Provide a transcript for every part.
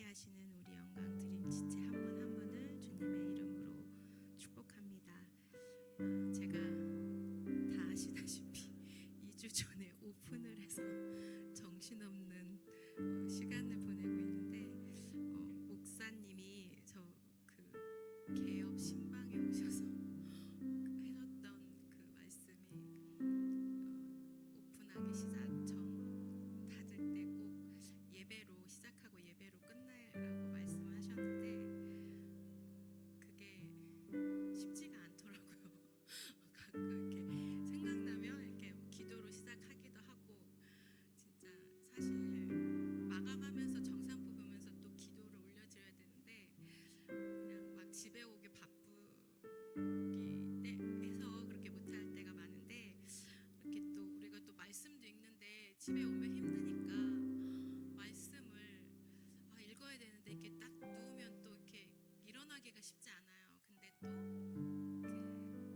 함께 하시는 우리 영광 드림 지체 한 분 한 분을 주님의 이름으로 축복합니다. 제가 다 아시다시피 2주 전에 오픈을 해서 정신없는 시간을 보내고 있는데 목사님이 저 그 개업 신방에 오셔서 해줬던 그 말씀이 오픈하기 시작 전 닫을 때 꼭 예배로 시작하고 예배로 끝내라고 말씀을 하셨는데 그게 쉽지가 않더라고요. 가끔 이렇게 생각나면 이렇게 기도로 시작하기도 하고 진짜 사실 마감하면서 정상 뽑으면서 또 기도를 올려드려야 되는데 그냥 막 집에 오기 바쁘기 때에서 그렇게 못할 때가 많은데 이렇게 또 우리가 또 말씀도 읽는데 집에 오면 힘드니까 말씀을 읽어야 되는데 이렇게 딱 누우면 또 이렇게 일어나기가 쉽지 않아요. 근데 또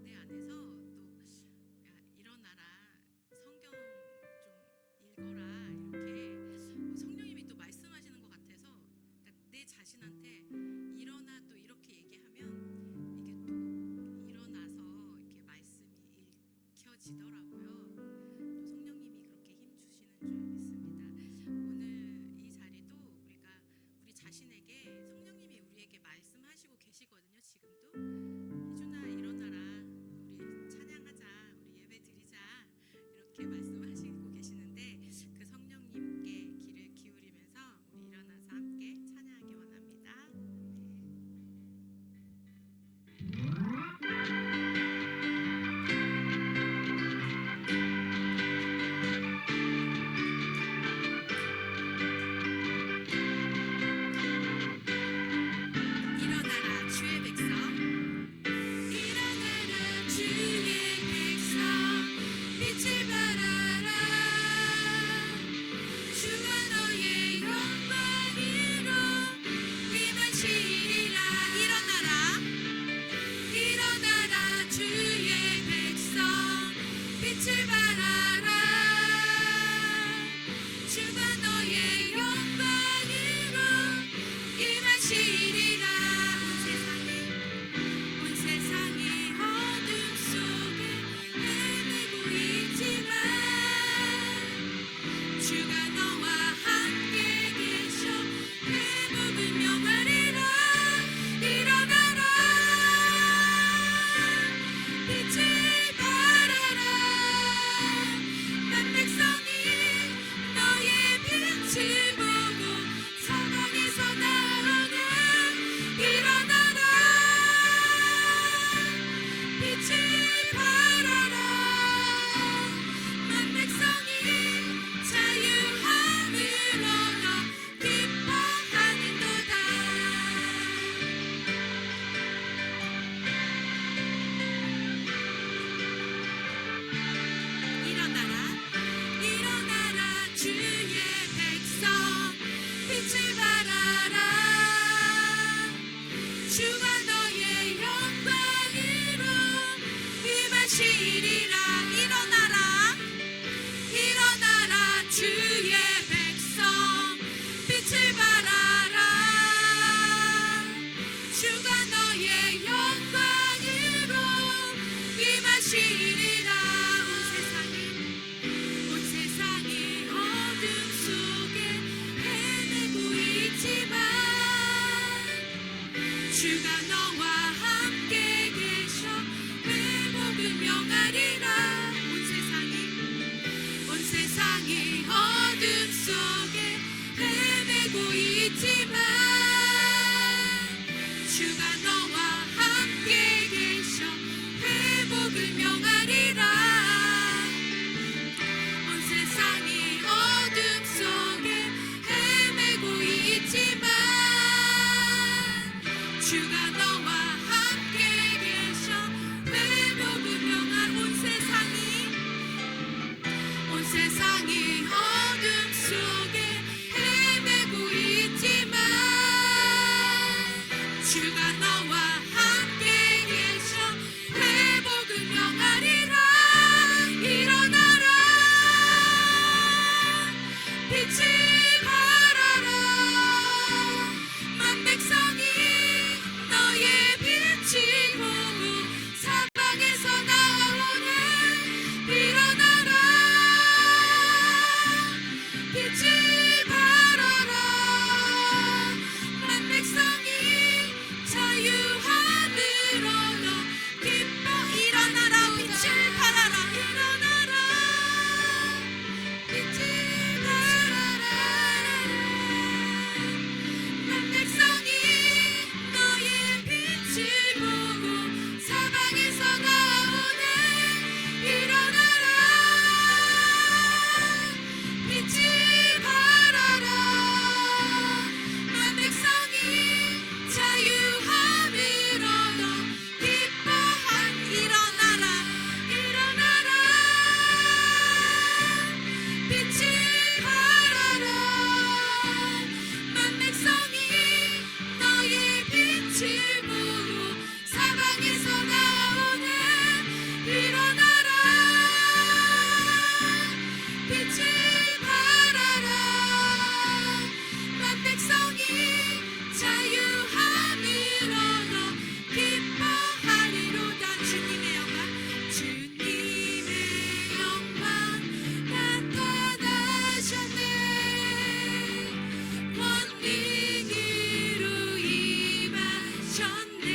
내 안에서 또 야, 일어나라, 성경 좀 읽어라 이렇게 성령님이 또 말씀하시는 것 같아서 그러니까 내 자신한테 일어나 또 이렇게 얘기하면 이게 또 일어나서 이렇게 말씀이 읽혀지더라고요. 또 성령님이 그렇게 힘 주시는 줄 믿습니다. 오늘 이 자리도 우리가 우리 자신에게 성령님이 우리에게 말씀하시고 계시거든요. 지금도 희준아 일어나라, 우리 찬양하자, 우리 예배 드리자 이렇게 말씀하시고 계시는데 그 성령님께 귀를 기울이면서 우리 일어나서 함께 찬양하기 원합니다. 일어나라 주의 백성, 일어나라 주의 백성, 빛을 발하라. 주가 너의 영광으로 임하시리라. 일어나라, 일어나라 주의 백성, 빛을 발하라. 주가 너의 영광으로 임하시리라. 온 세상이 어둠 속에 헤매고 있지만 주가 너와 함께 계셔 회복을 명하리라. 일어나라, 빛을 발하라. 난 백성이 너의 빛을 보고 사방에서 나오는 일어나라, 빛을 발하라. 난 백성이 자유함을 얻어 기뻐하는도다. 일어나라, 일어나라 주의 백성, 빛을 발하라. 주가 너의 영광으로 임하시리라. 일어나라, 일어나라 주의 백성, 빛을 발하라. 주가 너의 영광으로 임하시리라. 온 세상이 어둠 속에 헤매고 있지만 주가 너와 함께 계셔 회복을 명하리라. 온 세상이 어둠 속에 헤매고 있지만 주가 너와 함께 계셔 회복을 명하리라. 온 세상이 어둠 속에 헤매고 있지만 주가 너와 보고 사방에서 나오네. 일어나라 빛을 발하라. 만 백성이 자유함을 얻어 기뻐한. 일어나라 일어나라 빛을 발하라. 만 백성이 너의 빛을 보고 사방에서 나오네. 일어나라 빛을 발하라. 만 백성이 자유함을 얻어 기뻐하리로다. 주님의 영광 주님의 영광 나타나셨네. 권능으로 임하셨네.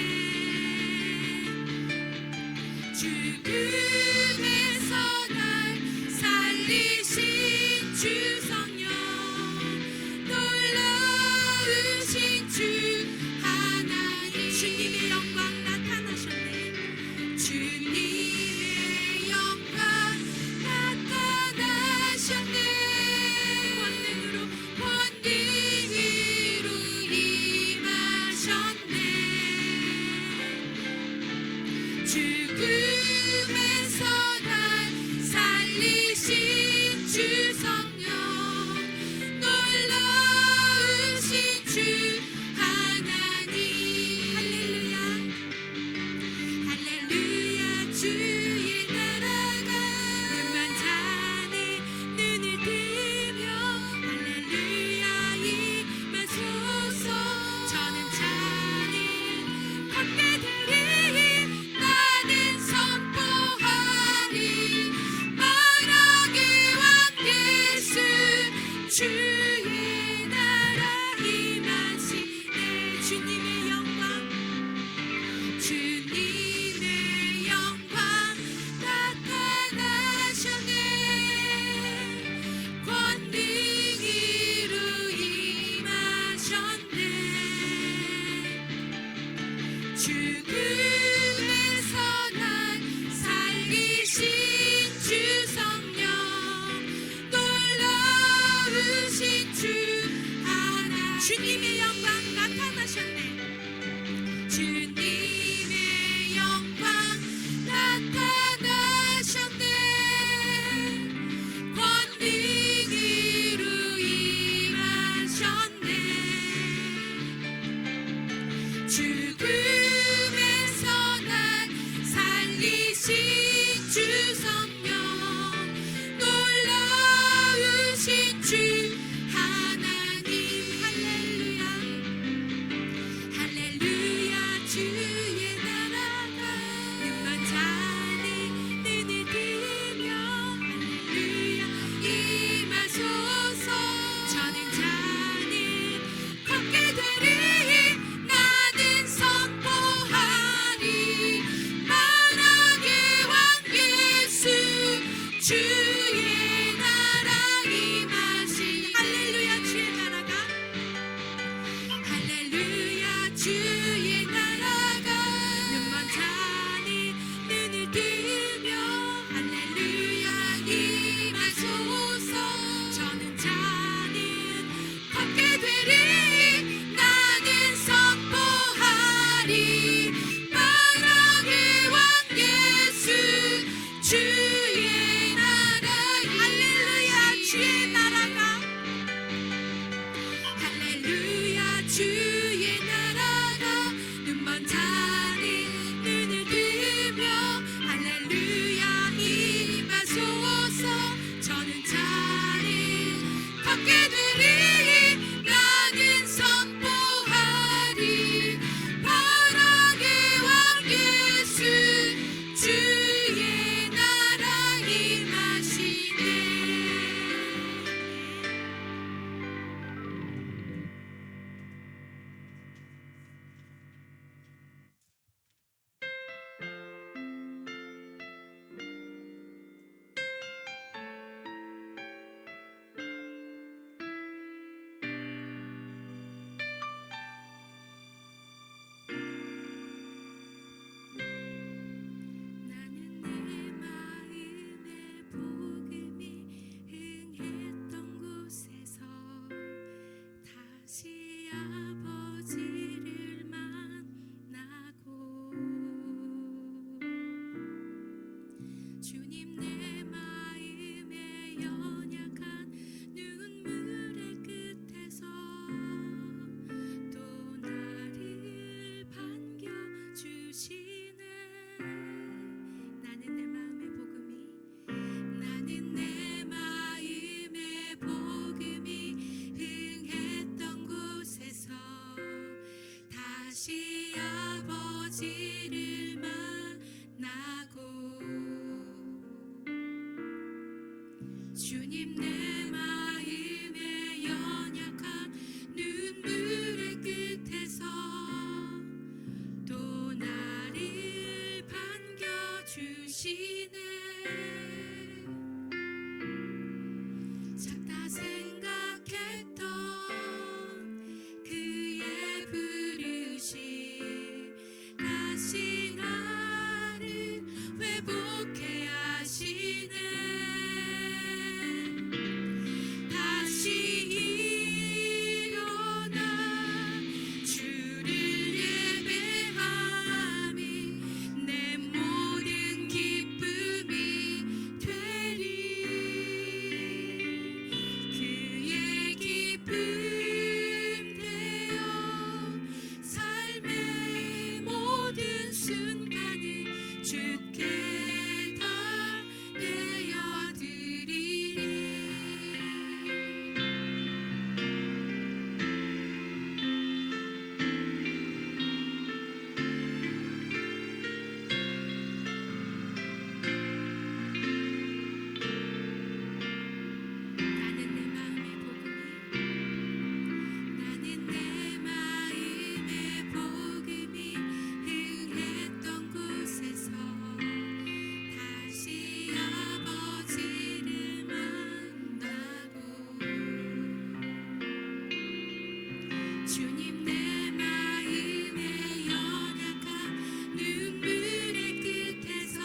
죽음에서 날 살리신 주 성령 놀라우신 주 하나님. 주님의 영광 나타나셨네. 주님의 영광 나타나셨네. 권능으로 임하셨네. 죽음에서 날 살리신 주 성령 놀라우신 주 하나님. 할렐루야 할렐루야. 주의 나라가 눈만 자네 눈을 뜨며 할렐루야 임하소서. 저는 자는 걷게 되리. 나는 선포하리 만왕의 왕 예수. 주의 나라 임하시네. 주님의 영광 주님의 영광 나타나셨네. 권능으로 임하셨네. 죽음에서 날 살리신 주 성령 놀라우신 주 하나. 주님의 영광 나타나셨네. 주님의 영광 나타나셨네. 권능으로 임하셨네. 죽음에서 주님 내 마음의 연약한 눈물의 끝에서 또 나를 반겨주시네. 작다 생각했던 그의 부르심 다시 나를 회복해 하시네. 다시 일어나 주를 예배함이 내 모든 기쁨이 되리. 그의 기쁨 되어 삶의 모든 순간을 주께 다 내어드리리. 나는 내 마음의 복음이 흥했던 곳에서 다시 아버지를 만나고 주님 내 마음의 연약한 눈물의 끝에서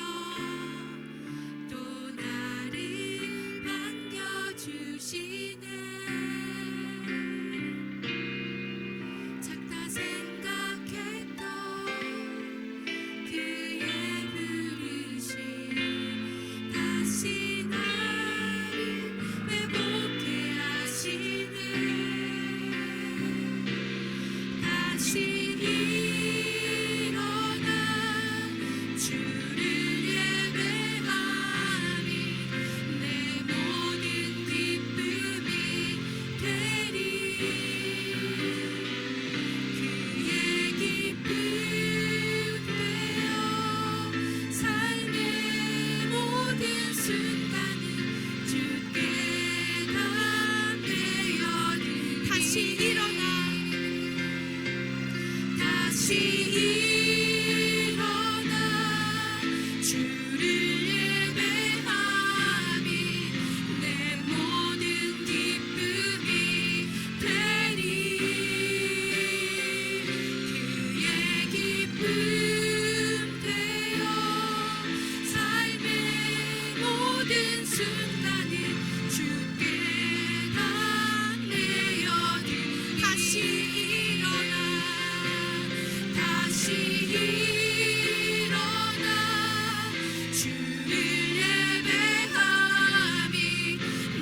또 나를 반겨주시네. 작다 생각했던 그의 부르심 다시 나를 회복해 하시네. 다시 일어나 주를 예배함이 내 모든 기쁨이 되리. 그의 기쁨 되어 삶의 모든 순간을 주께 다 내어드리리. 다시 일어나 주를 예배함이 내 모든 기쁨이 되리. 그의 기쁨 되어 삶의 모든 순간을 주께 다 내어드리리. 다시 일어나 주를 예배함이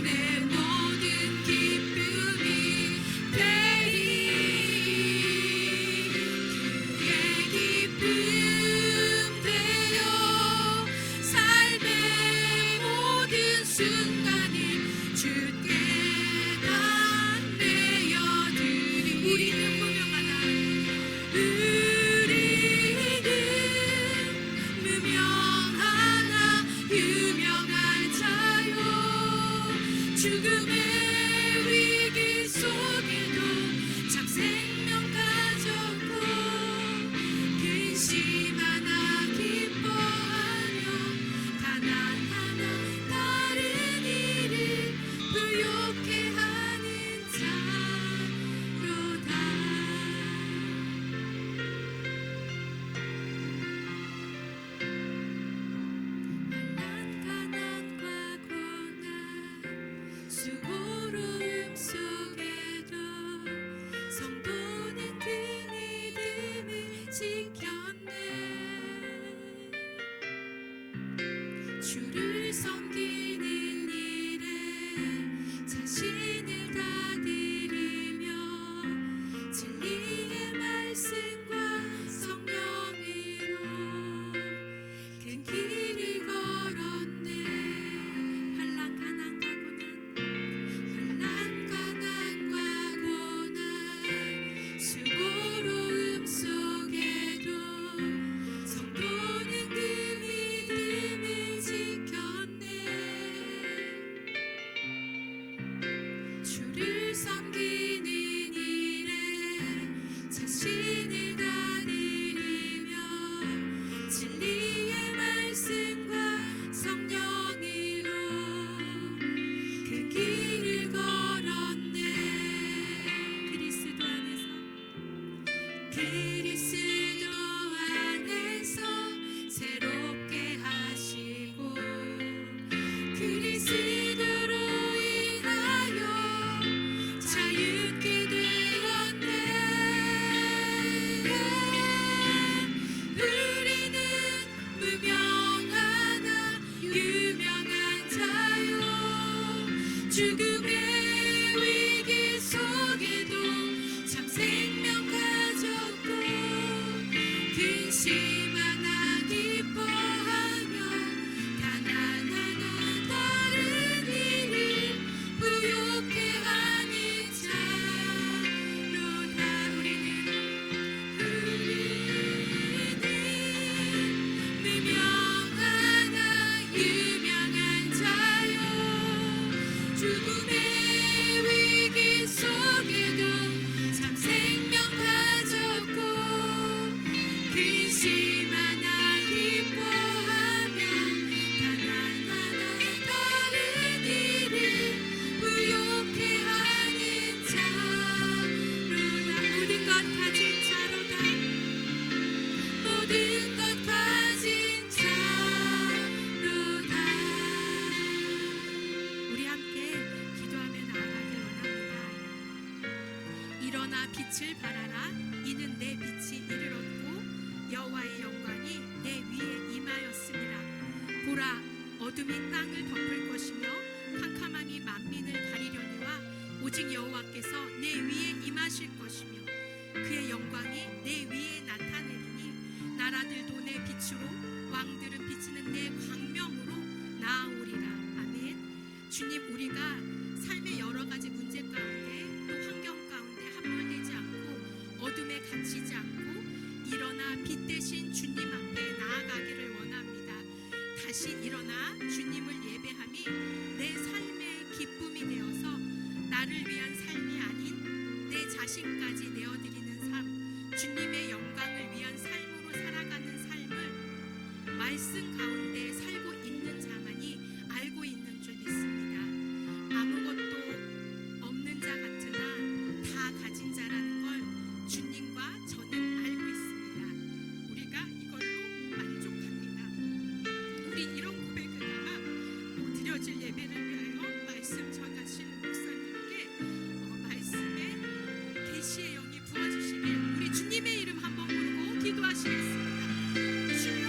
내 모든 기쁨이 되리. 그의 기쁨 되어 삶의 모든 순간을 주께 다 내어드리리. 우리는 무명하나 무명하나 유명한 자요. 죽음의 위기 속에도 참 생명 가졌고 근심하나 기뻐하며 가난하나 다른 일을 부욕해 하는 자로다. 가난과 고난 수고로움 속에도 성도는 그 믿음을 지켰네. 주를 섬기는 일에 자신을 다 드리며 진리의 말씀과 성령으로 그 길을 걸었네. 환난 가난과 고난 수고로움 속에도 성도는 그 믿음을 지켰네. 빛을 발하라. 이는 내 빛이 이르렀고 여호와의 영광이 내 위에 임하였음이라. 보라, 어둠이 땅을 덮을 것이며 캄캄함이 만민을 가리려니와 오직 여호와께서 내 위에 임하실 것이며 그의 영광이 내 위에 나타내리니 나라들도 내 빛으로 왕들은 비치는 내 광명으로 나아오리라. 아멘. 주님, 우리가 삶의 여러 가지 문제 가운데 또 환경 가운데 함몰되지 않고 어둠에 갇히지 않고 일어나 빛 대신 주님 앞에 나아가기를 원합니다. 다시 일어나 주님을 예배함이 내 삶의 기쁨이 되어서 나를 위한 삶이 아닌 내 자신까지 내어드리는 삶, 주님의 영광을 위한 삶으로 살아가는 삶을 말씀 가운데 살고 있는 자만이 알고 있는 줄 믿습니다. 아무것도 없는 자 같으나 다 가진 자라는 걸 주님과 저는 알고 있습니다. 우리가 이걸로 만족합니다. 우리 이런 고백을 담아 드려질 예배를 위하여 말씀 전하실 목사님께 말씀에 계시의 영이 부어주시길 우리 주님의 이름 한번 부르고 기도하시겠습니다. 주여,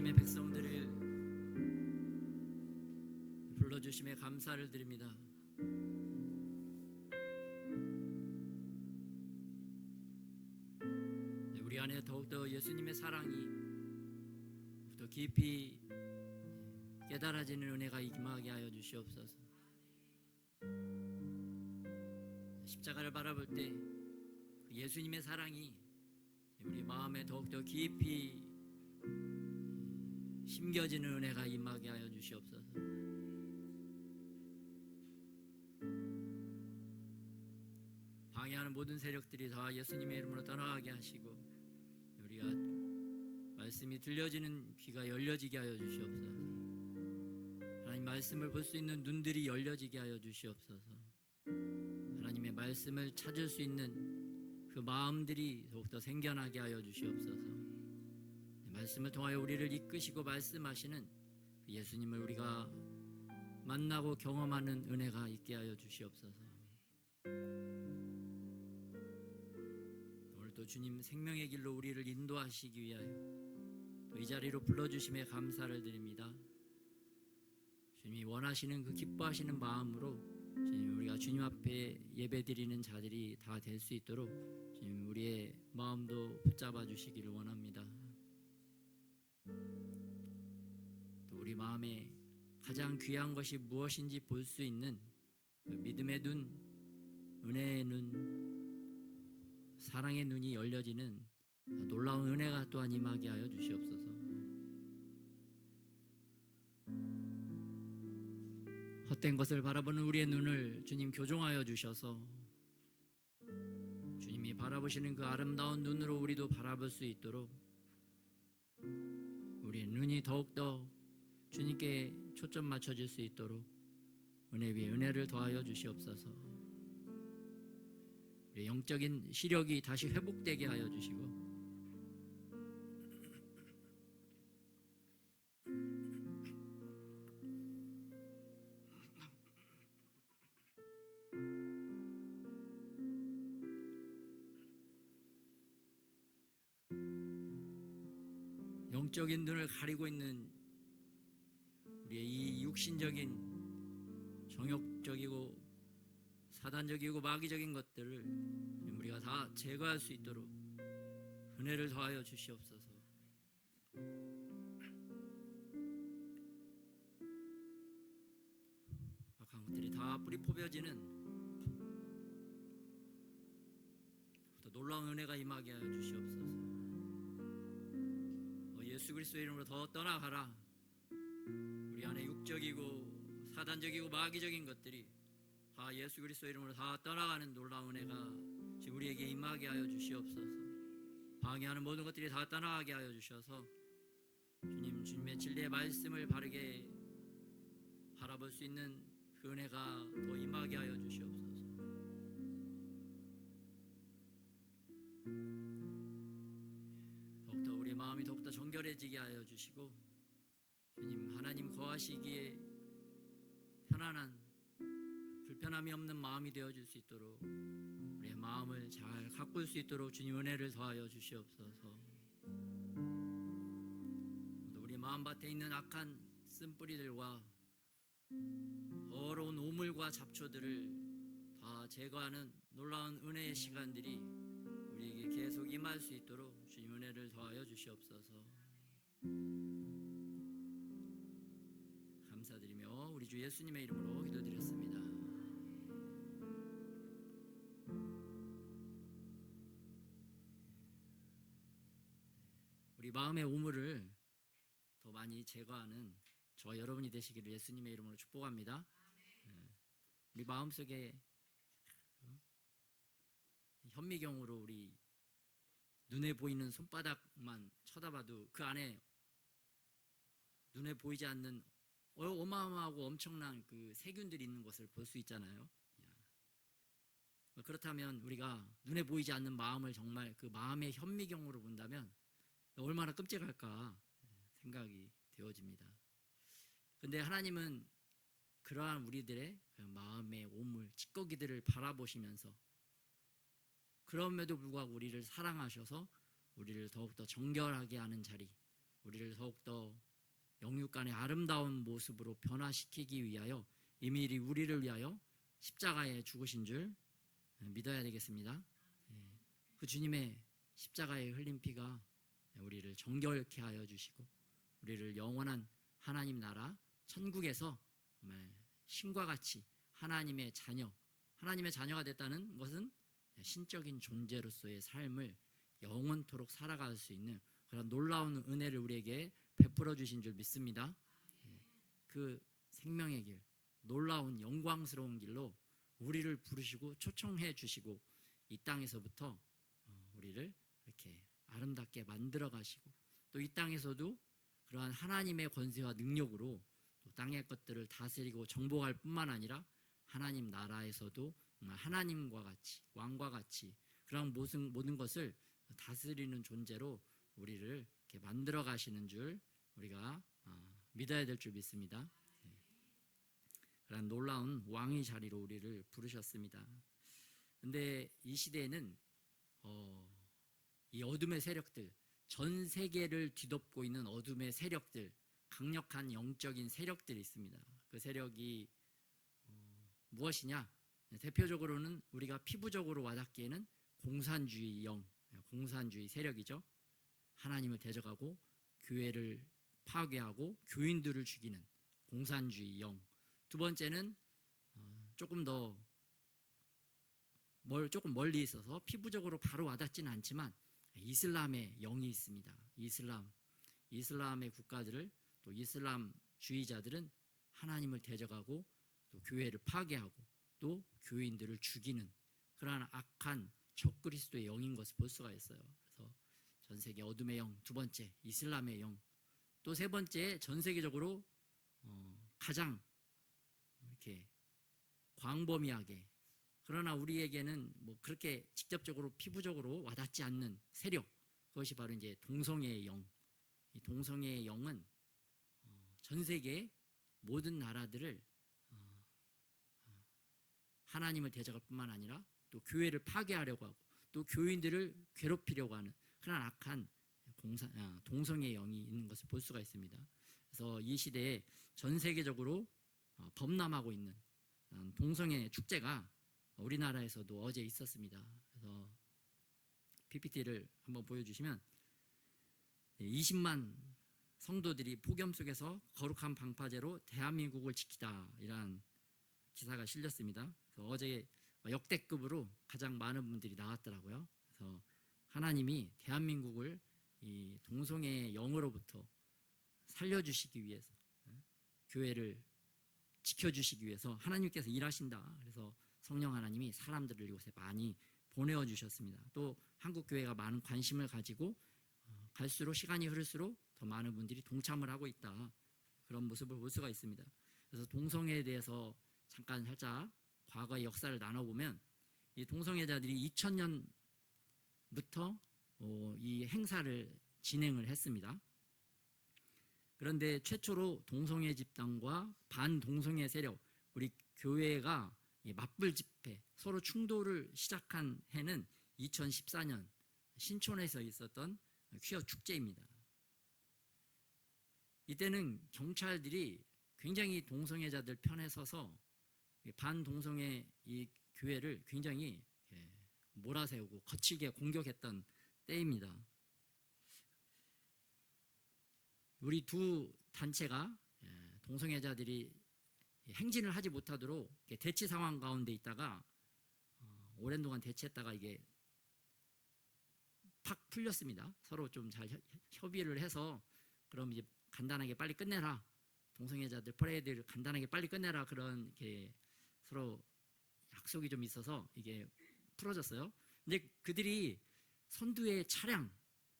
하나님의 백성들을 불러주심에 감사를 드립니다. 우리 안에 더욱더 예수님의 사랑이 더 깊이 깨달아지는 은혜가 임하게 하여 주시옵소서. 십자가를 바라볼 때 예수님의 사랑이 우리 마음에 더욱더 깊이 심겨지는 은혜가 임하게 하여 주시옵소서. 방해하는 모든 세력들이 다 예수님의 이름으로 떠나가게 하시고 우리가 말씀이 들려지는 귀가 열려지게 하여 주시옵소서. 하나님 말씀을 볼 수 있는 눈들이 열려지게 하여 주시옵소서. 하나님의 말씀을 찾을 수 있는 그 마음들이 더욱더 생겨나게 하여 주시옵소서. 말씀을 통하여 우리를 이끄시고 말씀하시는 그 예수님을 우리가 만나고 경험하는 은혜가 있게 하여 주시옵소서. 오늘도 주님 생명의 길로 우리를 인도하시기 위하여 또 이 자리로 불러주심에 감사를 드립니다. 주님이 원하시는 그 기뻐하시는 마음으로 주님 우리가 주님 앞에 예배드리는 자들이 다 될 수 있도록 주님 우리의 마음도 붙잡아 주시기를 원합니다. 또 우리 마음에 가장 귀한 것이 무엇인지 볼 수 있는 그 믿음의 눈, 은혜의 눈, 사랑의 눈이 열려지는 놀라운 은혜가 또한 임하게 하여 주시옵소서. 헛된 것을 바라보는 우리의 눈을 주님 교종하여 주셔서 주님이 바라보시는 그 아름다운 눈으로 우리도 바라볼 수 있도록 우리의 눈이 더욱더 주님께 초점 맞춰질 수 있도록 은혜 위에 은혜를 더하여 주시옵소서. 우리의 영적인 시력이 다시 회복되게 하여 주시고 영적인 눈을 가리고 있는 우리의 이 육신적인 정욕적이고 사단적이고 마귀적인 것들을 우리가 다 제거할 수 있도록 은혜를 더하여 주시옵소서. 악한 것들이 다 뿌리 뽑혀지는 또 놀라운 은혜가 임하게 하여 주시옵소서. 예수 그리스도의 이름으로 더 떠나가라. 우리 안에 육적이고 사단적이고 마귀적인 것들이 다 예수 그리스도의 이름으로 다 떠나가는 놀라운 은혜가 지금 우리에게 임하게 하여 주시옵소서. 방해하는 모든 것들이 다 떠나가게 하여 주셔서 주님, 주님의 진리의 말씀을 바르게 바라볼 수 있는 그 은혜가 더 임하게 하여 주시옵소서. 더욱더 우리의 마음이 더욱더 정결해지게 하여 주시고 주님, 하나님 거하시기에 편안한 불편함이 없는 마음이 되어줄 수 있도록 우리의 마음을 잘 가꿀 수 있도록 주님 은혜를 더하여 주시옵소서. 우리 마음밭에 있는 악한 쓴뿌리들과 더러운 오물과 잡초들을 다 제거하는 놀라운 은혜의 시간들이 우리에게 계속 임할 수 있도록 주님 은혜를 더하여 주시옵소서. 감사드리며 우리 주 예수님의 이름으로 기도드렸습니다. 우리 마음의 오물을 더 많이 제거하는 저와 여러분이 되시기를 예수님의 이름으로 축복합니다. 우리 마음속에 현미경으로 우리 눈에 보이는 손바닥만 쳐다봐도 그 안에 눈에 보이지 않는 어마어마하고 엄청난 그 세균들이 있는 것을 볼 수 있잖아요. 그렇다면 우리가 눈에 보이지 않는 마음을 정말 그 마음의 현미경으로 본다면 얼마나 끔찍할까 생각이 되어집니다. 근데 하나님은 그러한 우리들의 마음의 오물, 찌꺼기들을 바라보시면서 그럼에도 불구하고 우리를 사랑하셔서 우리를 더욱더 정결하게 하는 자리, 우리를 더욱더 영육간의 아름다운 모습으로 변화시키기 위하여 이미 우리를 위하여 십자가에 죽으신 줄 믿어야 되겠습니다. 그 주님의 십자가에 흘린 피가 우리를 정결케 하여 주시고 우리를 영원한 하나님 나라 천국에서 정말 신과 같이 하나님의 자녀가 됐다는 것은 신적인 존재로서의 삶을 영원토록 살아갈 수 있는 그런 놀라운 은혜를 우리에게 베풀어 주신 줄 믿습니다. 그 생명의 길, 놀라운 영광스러운 길로 우리를 부르시고 초청해 주시고 이 땅에서부터 우리를 이렇게 아름답게 만들어 가시고 또 이 땅에서도 그러한 하나님의 권세와 능력으로 또 땅의 것들을 다스리고 정복할 뿐만 아니라 하나님 나라에서도 정말 하나님과 같이 왕과 같이 그런 모든 것을 다스리는 존재로 우리를 이렇게 만들어 가시는 줄 우리가 믿어야 될 줄 믿습니다. 그런 놀라운 왕의 자리로 우리를 부르셨습니다. 근데 이 시대에는 이 어둠의 세력들, 전 세계를 뒤덮고 있는 어둠의 세력들, 강력한 영적인 세력들이 있습니다. 그 세력이 무엇이냐? 대표적으로는 우리가 피부적으로 와닿기에는 공산주의 공산주의 세력이죠. 하나님을 대적하고 교회를 파괴하고 교인들을 죽이는 공산주의 영. 두 번째는 조금 멀리 있어서 피부적으로 바로 와닿지는 않지만 이슬람의 영이 있습니다. 이슬람의 국가들을 또 이슬람주의자들은 하나님을 대적하고 또 교회를 파괴하고 또 교인들을 죽이는 그러한 악한 적그리스도의 영인 것을 볼 수가 있어요. 그래서 전 세계 어둠의 영, 두 번째 이슬람의 영, 또 세 번째 전 세계적으로 가장 이렇게 광범위하게 그러나 우리에게는 뭐 그렇게 직접적으로 피부적으로 와닿지 않는 세력, 그것이 바로 이제 동성애의 영. 이 동성애의 영은 전 세계 모든 나라들을 하나님을 대적할 뿐만 아니라 또 교회를 파괴하려고 하고 또 교인들을 괴롭히려고 하는 그런 악한 동성애의 영이 있는 것을 볼 수가 있습니다. 그래서 이 시대에 전 세계적으로 범람하고 있는 동성애 축제가 우리나라에서도 어제 있었습니다. 그래서 PPT를 한번 보여주시면 20만 성도들이 폭염 속에서 거룩한 방파제로 대한민국을 지키다 이란 기사가 실렸습니다. 그래서 어제 역대급으로 가장 많은 분들이 나왔더라고요. 그래서 하나님이 대한민국을 이 동성애의 영으로부터 살려주시기 위해서 교회를 지켜주시기 위해서 하나님께서 일하신다. 그래서 성령 하나님이 사람들을 이곳에 많이 보내어 주셨습니다. 또 한국교회가 많은 관심을 가지고 갈수록 시간이 흐를수록 더 많은 분들이 동참을 하고 있다. 그런 모습을 볼 수가 있습니다. 그래서 동성애에 대해서 잠깐 살짝 과거의 역사를 나눠보면 이 동성애자들이 2000년부터 이 행사를 진행을 했습니다. 그런데 최초로 동성애 집단과 반동성애 세력, 우리 교회가 맞불 집회, 서로 충돌을 시작한 해는 2014년 신촌에서 있었던 퀴어 축제입니다. 이때는 경찰들이 굉장히 동성애자들 편에 서서 반동성애 이 교회를 굉장히 몰아세우고 거칠게 공격했던 때입니다. 우리 두 단체가 동성애자들이 행진을 하지 못하도록 대치 상황 가운데 있다가 오랜 동안 대치했다가 이게 팍 풀렸습니다. 서로 좀 잘 협의를 해서 그럼 이제 간단하게 빨리 끝내라. 동성애자들 퍼레이드를 간단하게 빨리 끝내라. 그런 게 서로 약속이 좀 있어서 이게 풀어졌어요. 근데 그들이 선두의 차량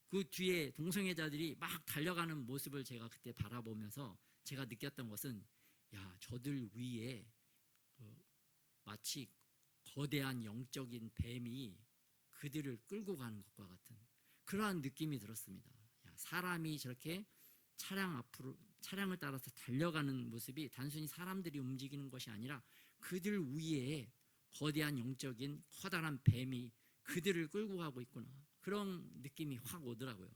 그 뒤에 동성애자들이 막 달려가는 모습을 제가 그때 바라보면서 제가 느꼈던 것은 야, 저들 위에 마치 거대한 영적인 뱀이 그들을 끌고 가는 것과 같은 그러한 느낌이 들었습니다. 야, 사람이 저렇게 차량을 따라서 달려가는 모습이 단순히 사람들이 움직이는 것이 아니라 그들 위에 거대한 영적인 커다란 뱀이 그들을 끌고 가고 있구나. 그런 느낌이 확 오더라고요.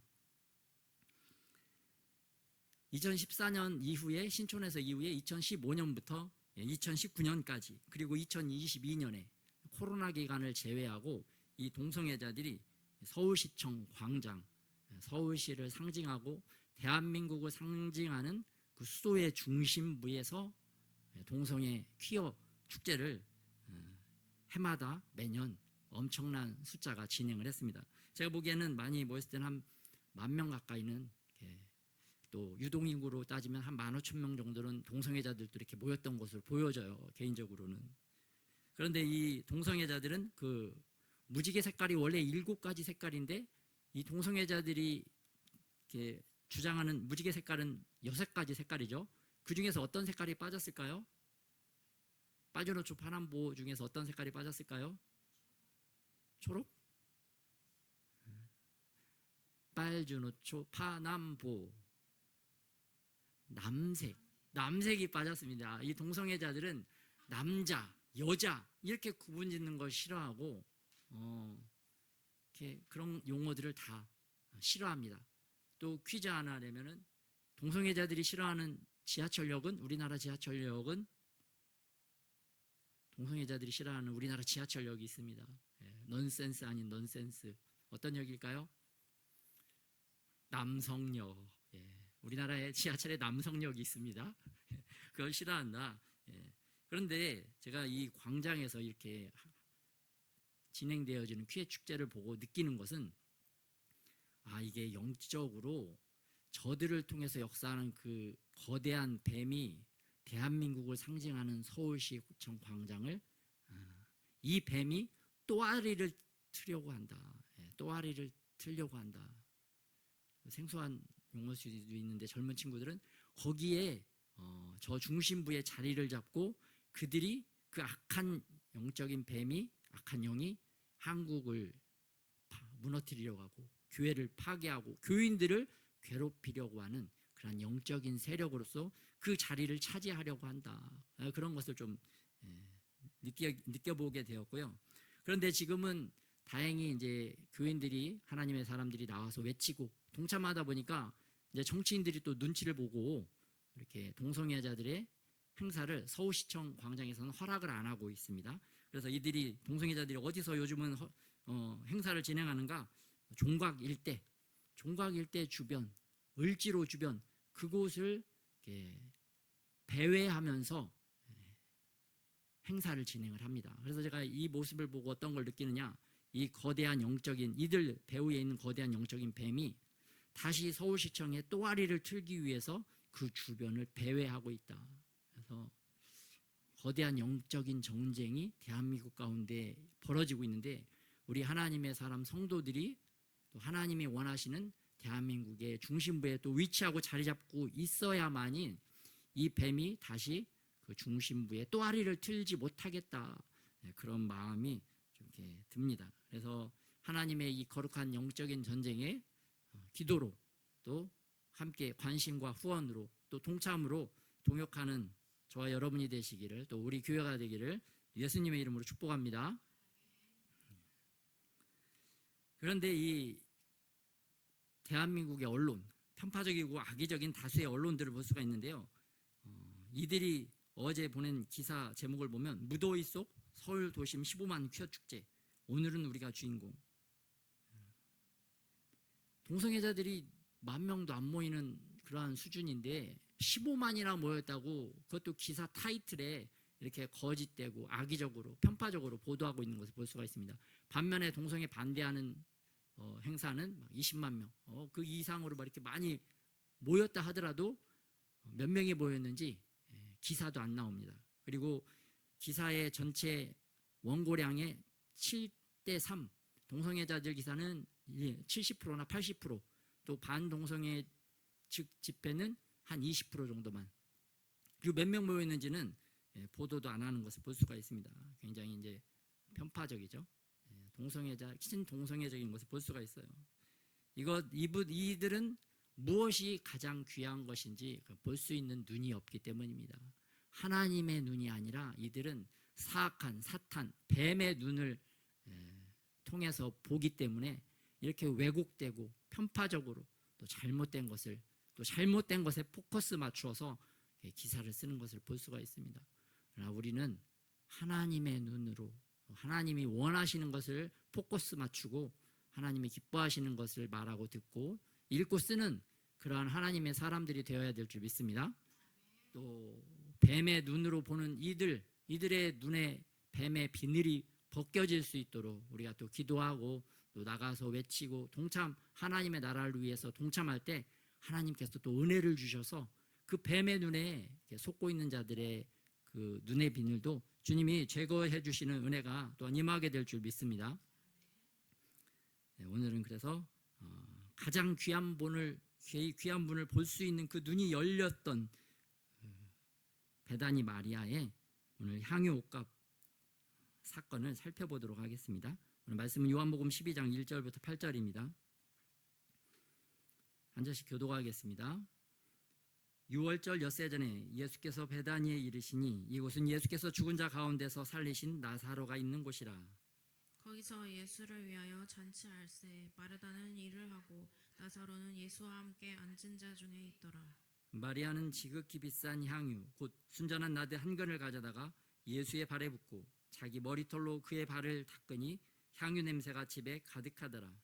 2014년 이후에 신촌에서 이후에 2015년부터 2019년까지 그리고 2022년에 코로나 기간을 제외하고 이 동성애자들이 서울시청 광장, 서울시를 상징하고 대한민국을 상징하는 그 수도의 중심부에서 동성애 퀴어 축제를 해마다 매년 엄청난 숫자가 진행을 했습니다. 제가 보기에는 많이 모였을 때는 한 10,000명 가까이는, 또 유동인구로 따지면 한 15,000명 정도는 동성애자들도 이렇게 모였던 것으로 보여져요, 개인적으로는. 그런데 이 동성애자들은 그 무지개 색깔이 원래 7가지 색깔인데 이 동성애자들이 이렇게 주장하는 무지개 색깔은 6가지 색깔이죠. 그 중에서 어떤 색깔이 빠졌을까요? 빨주노초 파남보 중에서 어떤 색깔이 빠졌을까요? 초록? 빨주노초 파남보 남색이 빠졌습니다. 이 동성애자들은 남자, 여자 이렇게 구분 짓는 걸 싫어하고 이렇게 그런 용어들을 다 싫어합니다. 또 퀴즈 하나 내면은 동성애자들이 싫어하는 지하철역은 우리나라 지하철역은 동성애자들이 싫어하는 우리나라 지하철역이 있습니다. 넌센스 아닌 넌센스. 어떤 역일까요? 남성역. 우리나라에 지하철에 남성역이 있습니다. 그걸 싫어한다. 그런데 제가 이 광장에서 이렇게 진행되어지는 퀴어 축제를 보고 느끼는 것은 이게 영적으로 저들을 통해서 역사하는 그 거대한 뱀이 대한민국을 상징하는 서울시청 광장을 이 뱀이 또아리를 트려고 한다. 또아리를 틀려고 한다. 생소한 용어일 수도 있는데 젊은 친구들은 거기에 저 중심부에 자리를 잡고 그들이 그 악한 영적인 뱀이 악한 영이 한국을 무너뜨리려고 하고 교회를 파괴하고 교인들을 괴롭히려고 하는 그런 영적인 세력으로서 그 자리를 차지하려고 한다. 그런 것을 좀 느껴보게 되었고요. 그런데 지금은 다행히 이제 교인들이 하나님의 사람들이 나와서 외치고 동참하다 보니까 이제 정치인들이 또 눈치를 보고 이렇게 동성애자들의 행사를 서울시청 광장에서는 허락을 안 하고 있습니다. 그래서 이들이 동성애자들이 어디서 요즘은 행사를 진행하는가? 종각 일대 주변, 을지로 주변 그곳을 배회하면서 행사를 진행을 합니다. 그래서 제가 이 모습을 보고 어떤 걸 느끼느냐? 이 거대한 영적인 이들 배후에 있는 거대한 영적인 뱀이 다시 서울시청에 또아리를 틀기 위해서 그 주변을 배회하고 있다. 그래서 거대한 영적인 전쟁이 대한민국 가운데 벌어지고 있는데 우리 하나님의 사람 성도들이 또 하나님이 원하시는 대한민국의 중심부에 또 위치하고 자리 잡고 있어야만이 이 뱀이 다시 그 중심부에 또아리를 틀지 못하겠다. 그런 마음이 좀 이렇게 듭니다. 그래서 하나님의 이 거룩한 영적인 전쟁에 기도로 또 함께 관심과 후원으로 또 동참으로 동역하는 저와 여러분이 되시기를 또 우리 교회가 되기를 예수님의 이름으로 축복합니다. 그런데 이 대한민국의 언론, 편파적이고 악의적인 다수의 언론들을 볼 수가 있는데요. 이들이 어제 보낸 기사 제목을 보면 무더위 속 서울 도심 15만 퀴어 축제. 오늘은 우리가 주인공. 동성애자들이 10,000명도 안 모이는 그러한 수준인데 15만이나 모였다고 그것도 기사 타이틀에 이렇게 거짓되고 악의적으로 편파적으로 보도하고 있는 것을 볼 수가 있습니다. 반면에 동성애 반대하는 행사는 20만 명, 그 이상으로 이렇게 많이 모였다 하더라도 몇 명이 모였는지 기사도 안 나옵니다. 그리고 기사의 전체 원고량의 7:3, 동성애자들 기사는 70%나 80%, 또 반동성애 측 집회는 한 20% 정도만. 그리고 몇 명 모였는지는 보도도 안 하는 것을 볼 수가 있습니다. 굉장히 이제 편파적이죠. 동성애자, 친동성애적인 것을 볼 수가 있어요. 이들은 무엇이 가장 귀한 것인지 볼 수 있는 눈이 없기 때문입니다. 하나님의 눈이 아니라 이들은 사악한 사탄, 뱀의 눈을 통해서 보기 때문에 이렇게 왜곡되고 편파적으로 또 잘못된 것을 또 잘못된 것에 포커스 맞추어서 기사를 쓰는 것을 볼 수가 있습니다. 그러나 우리는 하나님의 눈으로 하나님이 원하시는 것을 포커스 맞추고 하나님이 기뻐하시는 것을 말하고 듣고 읽고 쓰는 그러한 하나님의 사람들이 되어야 될 줄 믿습니다. 또 뱀의 눈으로 보는 이들의 눈에 뱀의 비늘이 벗겨질 수 있도록 우리가 또 기도하고 또 나가서 외치고 하나님의 나라를 위해서 동참할 때 하나님께서 또 은혜를 주셔서 그 뱀의 눈에 속고 있는 자들의 그 눈의 비늘도 주님이 제거해 주시는 은혜가 또한 임하게 될 줄 믿습니다. 네, 오늘은 그래서 가장 귀한 분을 볼 수 있는 그 눈이 열렸던 베다니 마리아의 오늘 향유 옷값 사건을 살펴보도록 하겠습니다. 오늘 말씀은 요한복음 12장 1절부터 8절입니다. 한 절씩 교독하겠습니다. 6월절 엿새 전에 예수께서 베다니에 이르시니 이곳은 예수께서 죽은 자 가운데서 살리신 나사로가 있는 곳이라. 거기서 예수를 위하여 잔치할세 마르다는 일을 하고 나사로는 예수와 함께 앉은 자 중에 있더라. 마리아는 지극히 비싼 향유 곧 순전한 나드 한 근을 가져다가 예수의 발에 붓고 자기 머리털로 그의 발을 닦으니 향유 냄새가 집에 가득하더라.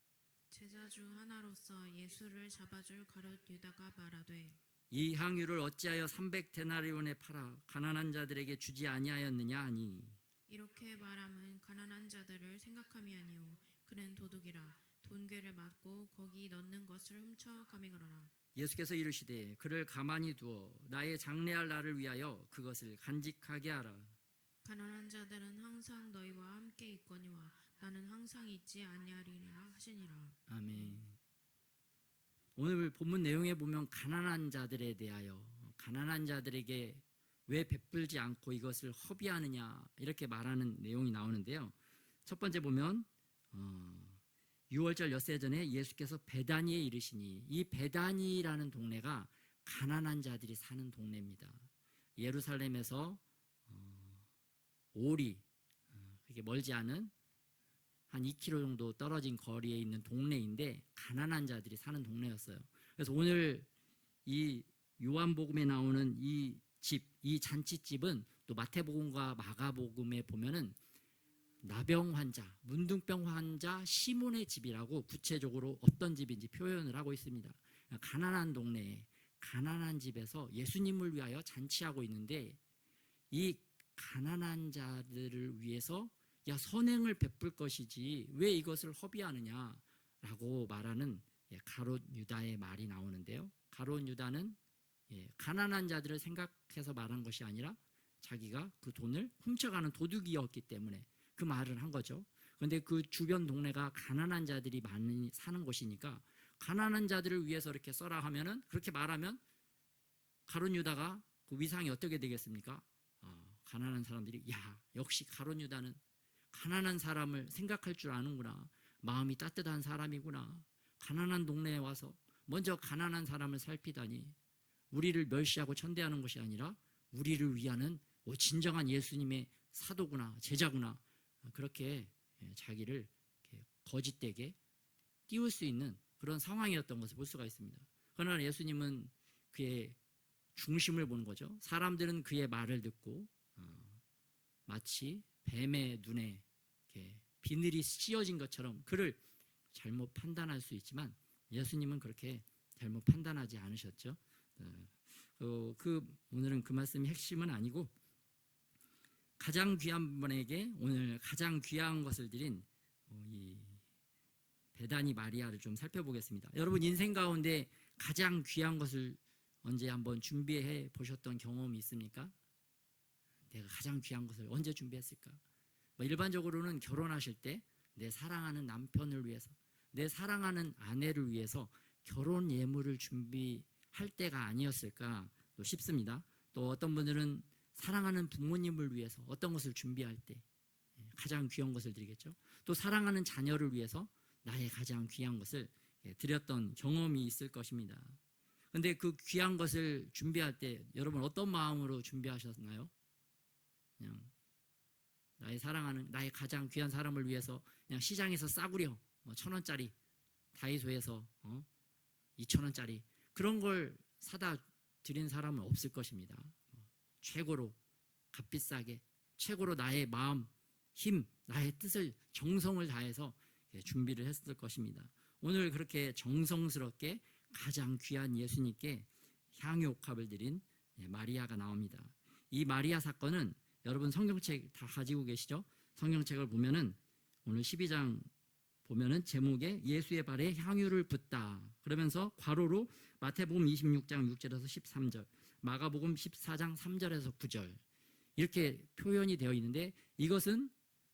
제자 중 하나로서 예수를 잡아줄 가룟 유다가 말하되 이 향유를 어찌하여 300데나리온에 팔아 가난한 자들에게 주지 아니하였느냐 하니 이렇게 말함은 가난한 자들을 생각함이 아니요 그는 도둑이라 돈괴를 맞고 거기 넣는 것을 훔쳐 가미거라. 예수께서 이르시되 그를 가만히 두어 나의 장례할 날을 위하여 그것을 간직하게 하라. 가난한 자들은 항상 너희와 함께 있거니와 나는 항상 있지 아니하리라 하시니라. 아멘. 오늘 본문 내용에 보면 가난한 자들에 대하여 가난한 자들에게 왜 베풀지 않고 이것을 허비하느냐 이렇게 말하는 내용이 나오는데요. 첫 번째 보면 6월절 엿새 전에 예수께서 베다니에 이르시니 이 베다니라는 동네가 가난한 자들이 사는 동네입니다. 예루살렘에서 오리 그렇게 멀지 않은 한 2km 정도 떨어진 거리에 있는 동네인데 가난한 자들이 사는 동네였어요. 그래서 오늘 이 요한복음에 나오는 이 잔치집은 또 마태복음과 마가복음에 보면은 나병 환자, 문둥병 환자 시몬의 집이라고 구체적으로 어떤 집인지 표현을 하고 있습니다. 가난한 동네에 가난한 집에서 예수님을 위하여 잔치하고 있는데 이 가난한 자들을 위해서 선행을 베풀 것이지 왜 이것을 허비하느냐라고 말하는 가롯 유다의 말이 나오는데요. 가롯 유다는 가난한 자들을 생각해서 말한 것이 아니라 자기가 그 돈을 훔쳐가는 도둑이었기 때문에 그 말을 한 거죠. 그런데 그 주변 동네가 가난한 자들이 많이 사는 곳이니까 가난한 자들을 위해서 이렇게 써라 하면은 그렇게 말하면 가롯 유다가 그 위상이 어떻게 되겠습니까? 가난한 사람들이 역시 가롯 유다는 가난한 사람을 생각할 줄 아는구나. 마음이 따뜻한 사람이구나. 가난한 동네에 와서 먼저 가난한 사람을 살피다니 우리를 멸시하고 천대하는 것이 아니라 우리를 위하는 진정한 예수님의 사도구나 제자구나 그렇게 자기를 거짓되게 띄울 수 있는 그런 상황이었던 것을 볼 수가 있습니다. 그러나 예수님은 그의 중심을 보는 거죠. 사람들은 그의 말을 듣고 마치 뱀의 눈에 비늘이 씌어진 것처럼 그를 잘못 판단할 수 있지만 예수님은 그렇게 잘못 판단하지 않으셨죠. 오늘은 그 말씀이 핵심은 아니고 가장 귀한 분에게 오늘 가장 귀한 것을 드린 이 베다니 마리아를 좀 살펴보겠습니다. 여러분 인생 가운데 가장 귀한 것을 언제 한번 준비해 보셨던 경험이 있습니까? 내가 가장 귀한 것을 언제 준비했을까? 일반적으로는 결혼하실 때 내 사랑하는 남편을 위해서 내 사랑하는 아내를 위해서 결혼 예물을 준비할 때가 아니었을까 또 싶습니다. 또 어떤 분들은 사랑하는 부모님을 위해서 어떤 것을 준비할 때 가장 귀한 것을 드리겠죠. 또 사랑하는 자녀를 위해서 나의 가장 귀한 것을 드렸던 경험이 있을 것입니다. 그런데 그 귀한 것을 준비할 때 여러분 어떤 마음으로 준비하셨나요? 그냥 나의 사랑하는 나의 가장 귀한 사람을 위해서 그냥 시장에서 싸구려 1,000원짜리 다이소에서 2,000원짜리 그런 걸 사다 드린 사람은 없을 것입니다. 최고로 값비싸게 최고로 나의 마음, 힘, 나의 뜻을 정성을 다해서 준비를 했을 것입니다. 오늘 그렇게 정성스럽게 가장 귀한 예수님께 향유옥합을 드린 마리아가 나옵니다. 이 마리아 사건은 여러분 성경책 다 가지고 계시죠? 성경책을 보면은 오늘 12장 보면은 제목에 예수의 발에 향유를 붓다 그러면서 괄호로 마태복음 26장 6절에서 13절, 마가복음 14장 3절에서 9절 이렇게 표현이 되어 있는데, 이것은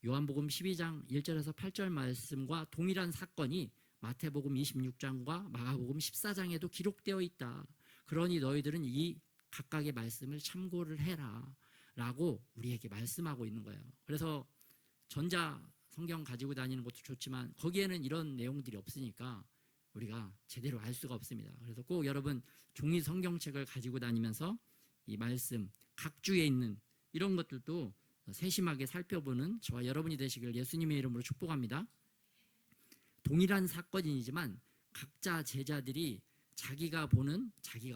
요한복음 12장 1절에서 8절 말씀과 동일한 사건이 마태복음 26장과 마가복음 14장에도 기록되어 있다. 그러니 너희들은 이 각각의 말씀을 참고를 해라 라고 우리에게 말씀하고 있는 거예요. 그래서 전자 성경 가지고 다니는 것도 좋지만 거기에는 이런 내용들이 없으니까 우리가 제대로 알 수가 없습니다. 그래서 꼭 여러분 종이 성경책을 가지고 다니면서 이 말씀 각 주에 있는 이런 것들도 세심하게 살펴보는 저와 여러분이 되시길 예수님의 이름으로 축복합니다. 동일한 사건이지만 각자 제자들이 자기가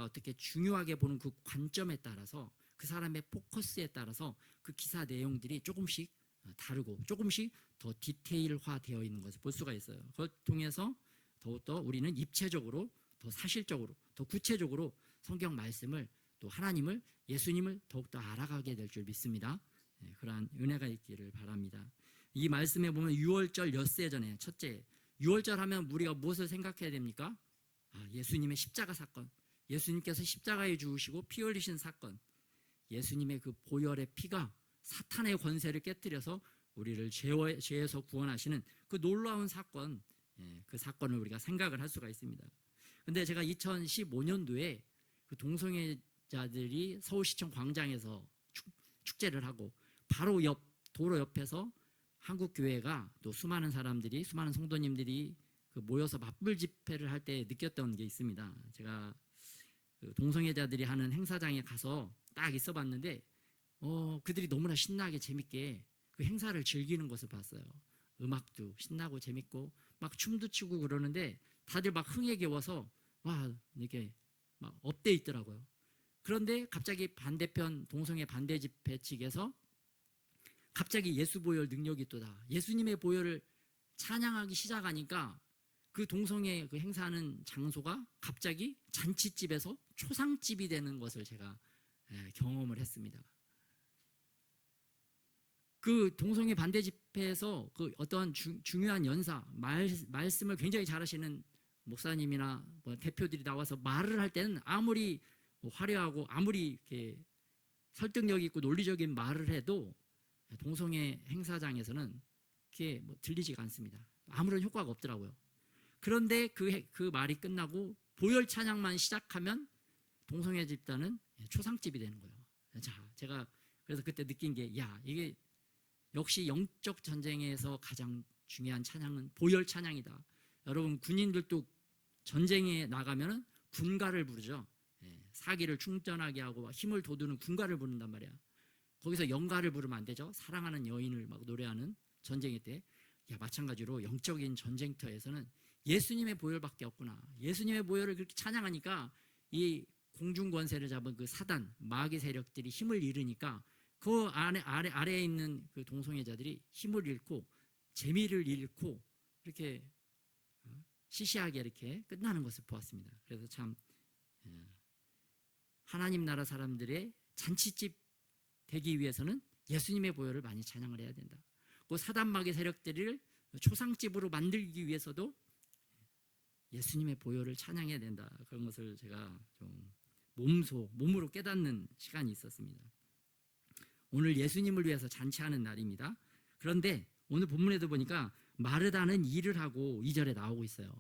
어떻게 중요하게 보는 그 관점에 따라서 그 사람의 포커스에 따라서 그 기사 내용들이 조금씩 다르고 조금씩 더 디테일화 되어 있는 것을 볼 수가 있어요. 그걸 통해서 더욱더 우리는 입체적으로 더 사실적으로 더 구체적으로 성경 말씀을 또 하나님을 예수님을 더욱더 알아가게 될 줄 믿습니다. 그러한 은혜가 있기를 바랍니다. 이 말씀에 보면 유월절 엿새 전에 첫째, 유월절 하면 우리가 무엇을 생각해야 됩니까? 예수님의 십자가 사건, 예수님께서 십자가에 죽으시고 피 흘리신 사건, 예수님의 그 보혈의 피가 사탄의 권세를 깨뜨려서 우리를 죄에서 구원하시는 그 놀라운 사건, 그 사건을 우리가 생각을 할 수가 있습니다. 근데 제가 2015년도에 그 동성애자들이 서울시청 광장에서 축제를 하고 바로 도로 옆에서 한국교회가 또 수많은 사람들이, 수많은 성도님들이 모여서 맞불 집회를 할 때 느꼈던 게 있습니다. 제가 그 동성애자들이 하는 행사장에 가서 딱 있어 봤는데 그들이 너무나 신나게 재밌게 그 행사를 즐기는 것을 봤어요. 음악도 신나고 재밌고 막 춤도 추고 그러는데 다들 막 흥에 겨워서 막 이렇게 막 업돼 있더라고요. 그런데 갑자기 반대편 동성애 반대 집회 측에서 갑자기 예수 보혈 능력이 또다. 예수님의 보혈을 찬양하기 시작하니까 그 동성애 그 행사하는 장소가 갑자기 잔치집에서 초상집이 되는 것을 제가 경험을 했습니다. 그 동성애 반대 집회에서 그 어떠한 중요한 연사, 말씀을 굉장히 잘하시는 목사님이나 뭐 대표들이 나와서 말을 할 때는 아무리 화려하고 아무리 이렇게 설득력 있고 논리적인 말을 해도 동성애 행사장에서는 그게 들리지가 않습니다. 아무런 효과가 없더라고요. 그런데 그 말이 끝나고 보혈 찬양만 시작하면 동성애 집단은 초상집이 되는 거예요. 자, 제가 그래서 그때 느낀 게 이게 역시 영적 전쟁에서 가장 중요한 찬양은 보혈 찬양이다. 여러분 군인들도 전쟁에 나가면은 군가를 부르죠. 사기를 충전하게 하고 힘을 돋우는 군가를 부른단 말이야. 거기서 영가를 부르면 안 되죠. 사랑하는 여인을 막 노래하는 전쟁일 때. 마찬가지로 영적인 전쟁터에서는 예수님의 보혈밖에 없구나. 예수님의 보혈을 그렇게 찬양하니까 이 공중 권세를 잡은 그 사단, 마귀 세력들이 힘을 잃으니까 그 아래에 있는 그 동성애자들이 힘을 잃고 재미를 잃고 이렇게 시시하게 이렇게 끝나는 것을 보았습니다. 그래서 참 하나님 나라 사람들의 잔치집 되기 위해서는 예수님의 보혈을 많이 찬양을 해야 된다. 그 사단 마귀 세력들을 초상집으로 만들기 위해서도 예수님의 보혈을 찬양해야 된다. 그런 것을 제가 좀 몸으로 깨닫는 시간이 있었습니다. 오늘 예수님을 위해서 잔치하는 날입니다. 그런데 오늘 본문에도 보니까 마르다는 일을 하고 2절에 나오고 있어요.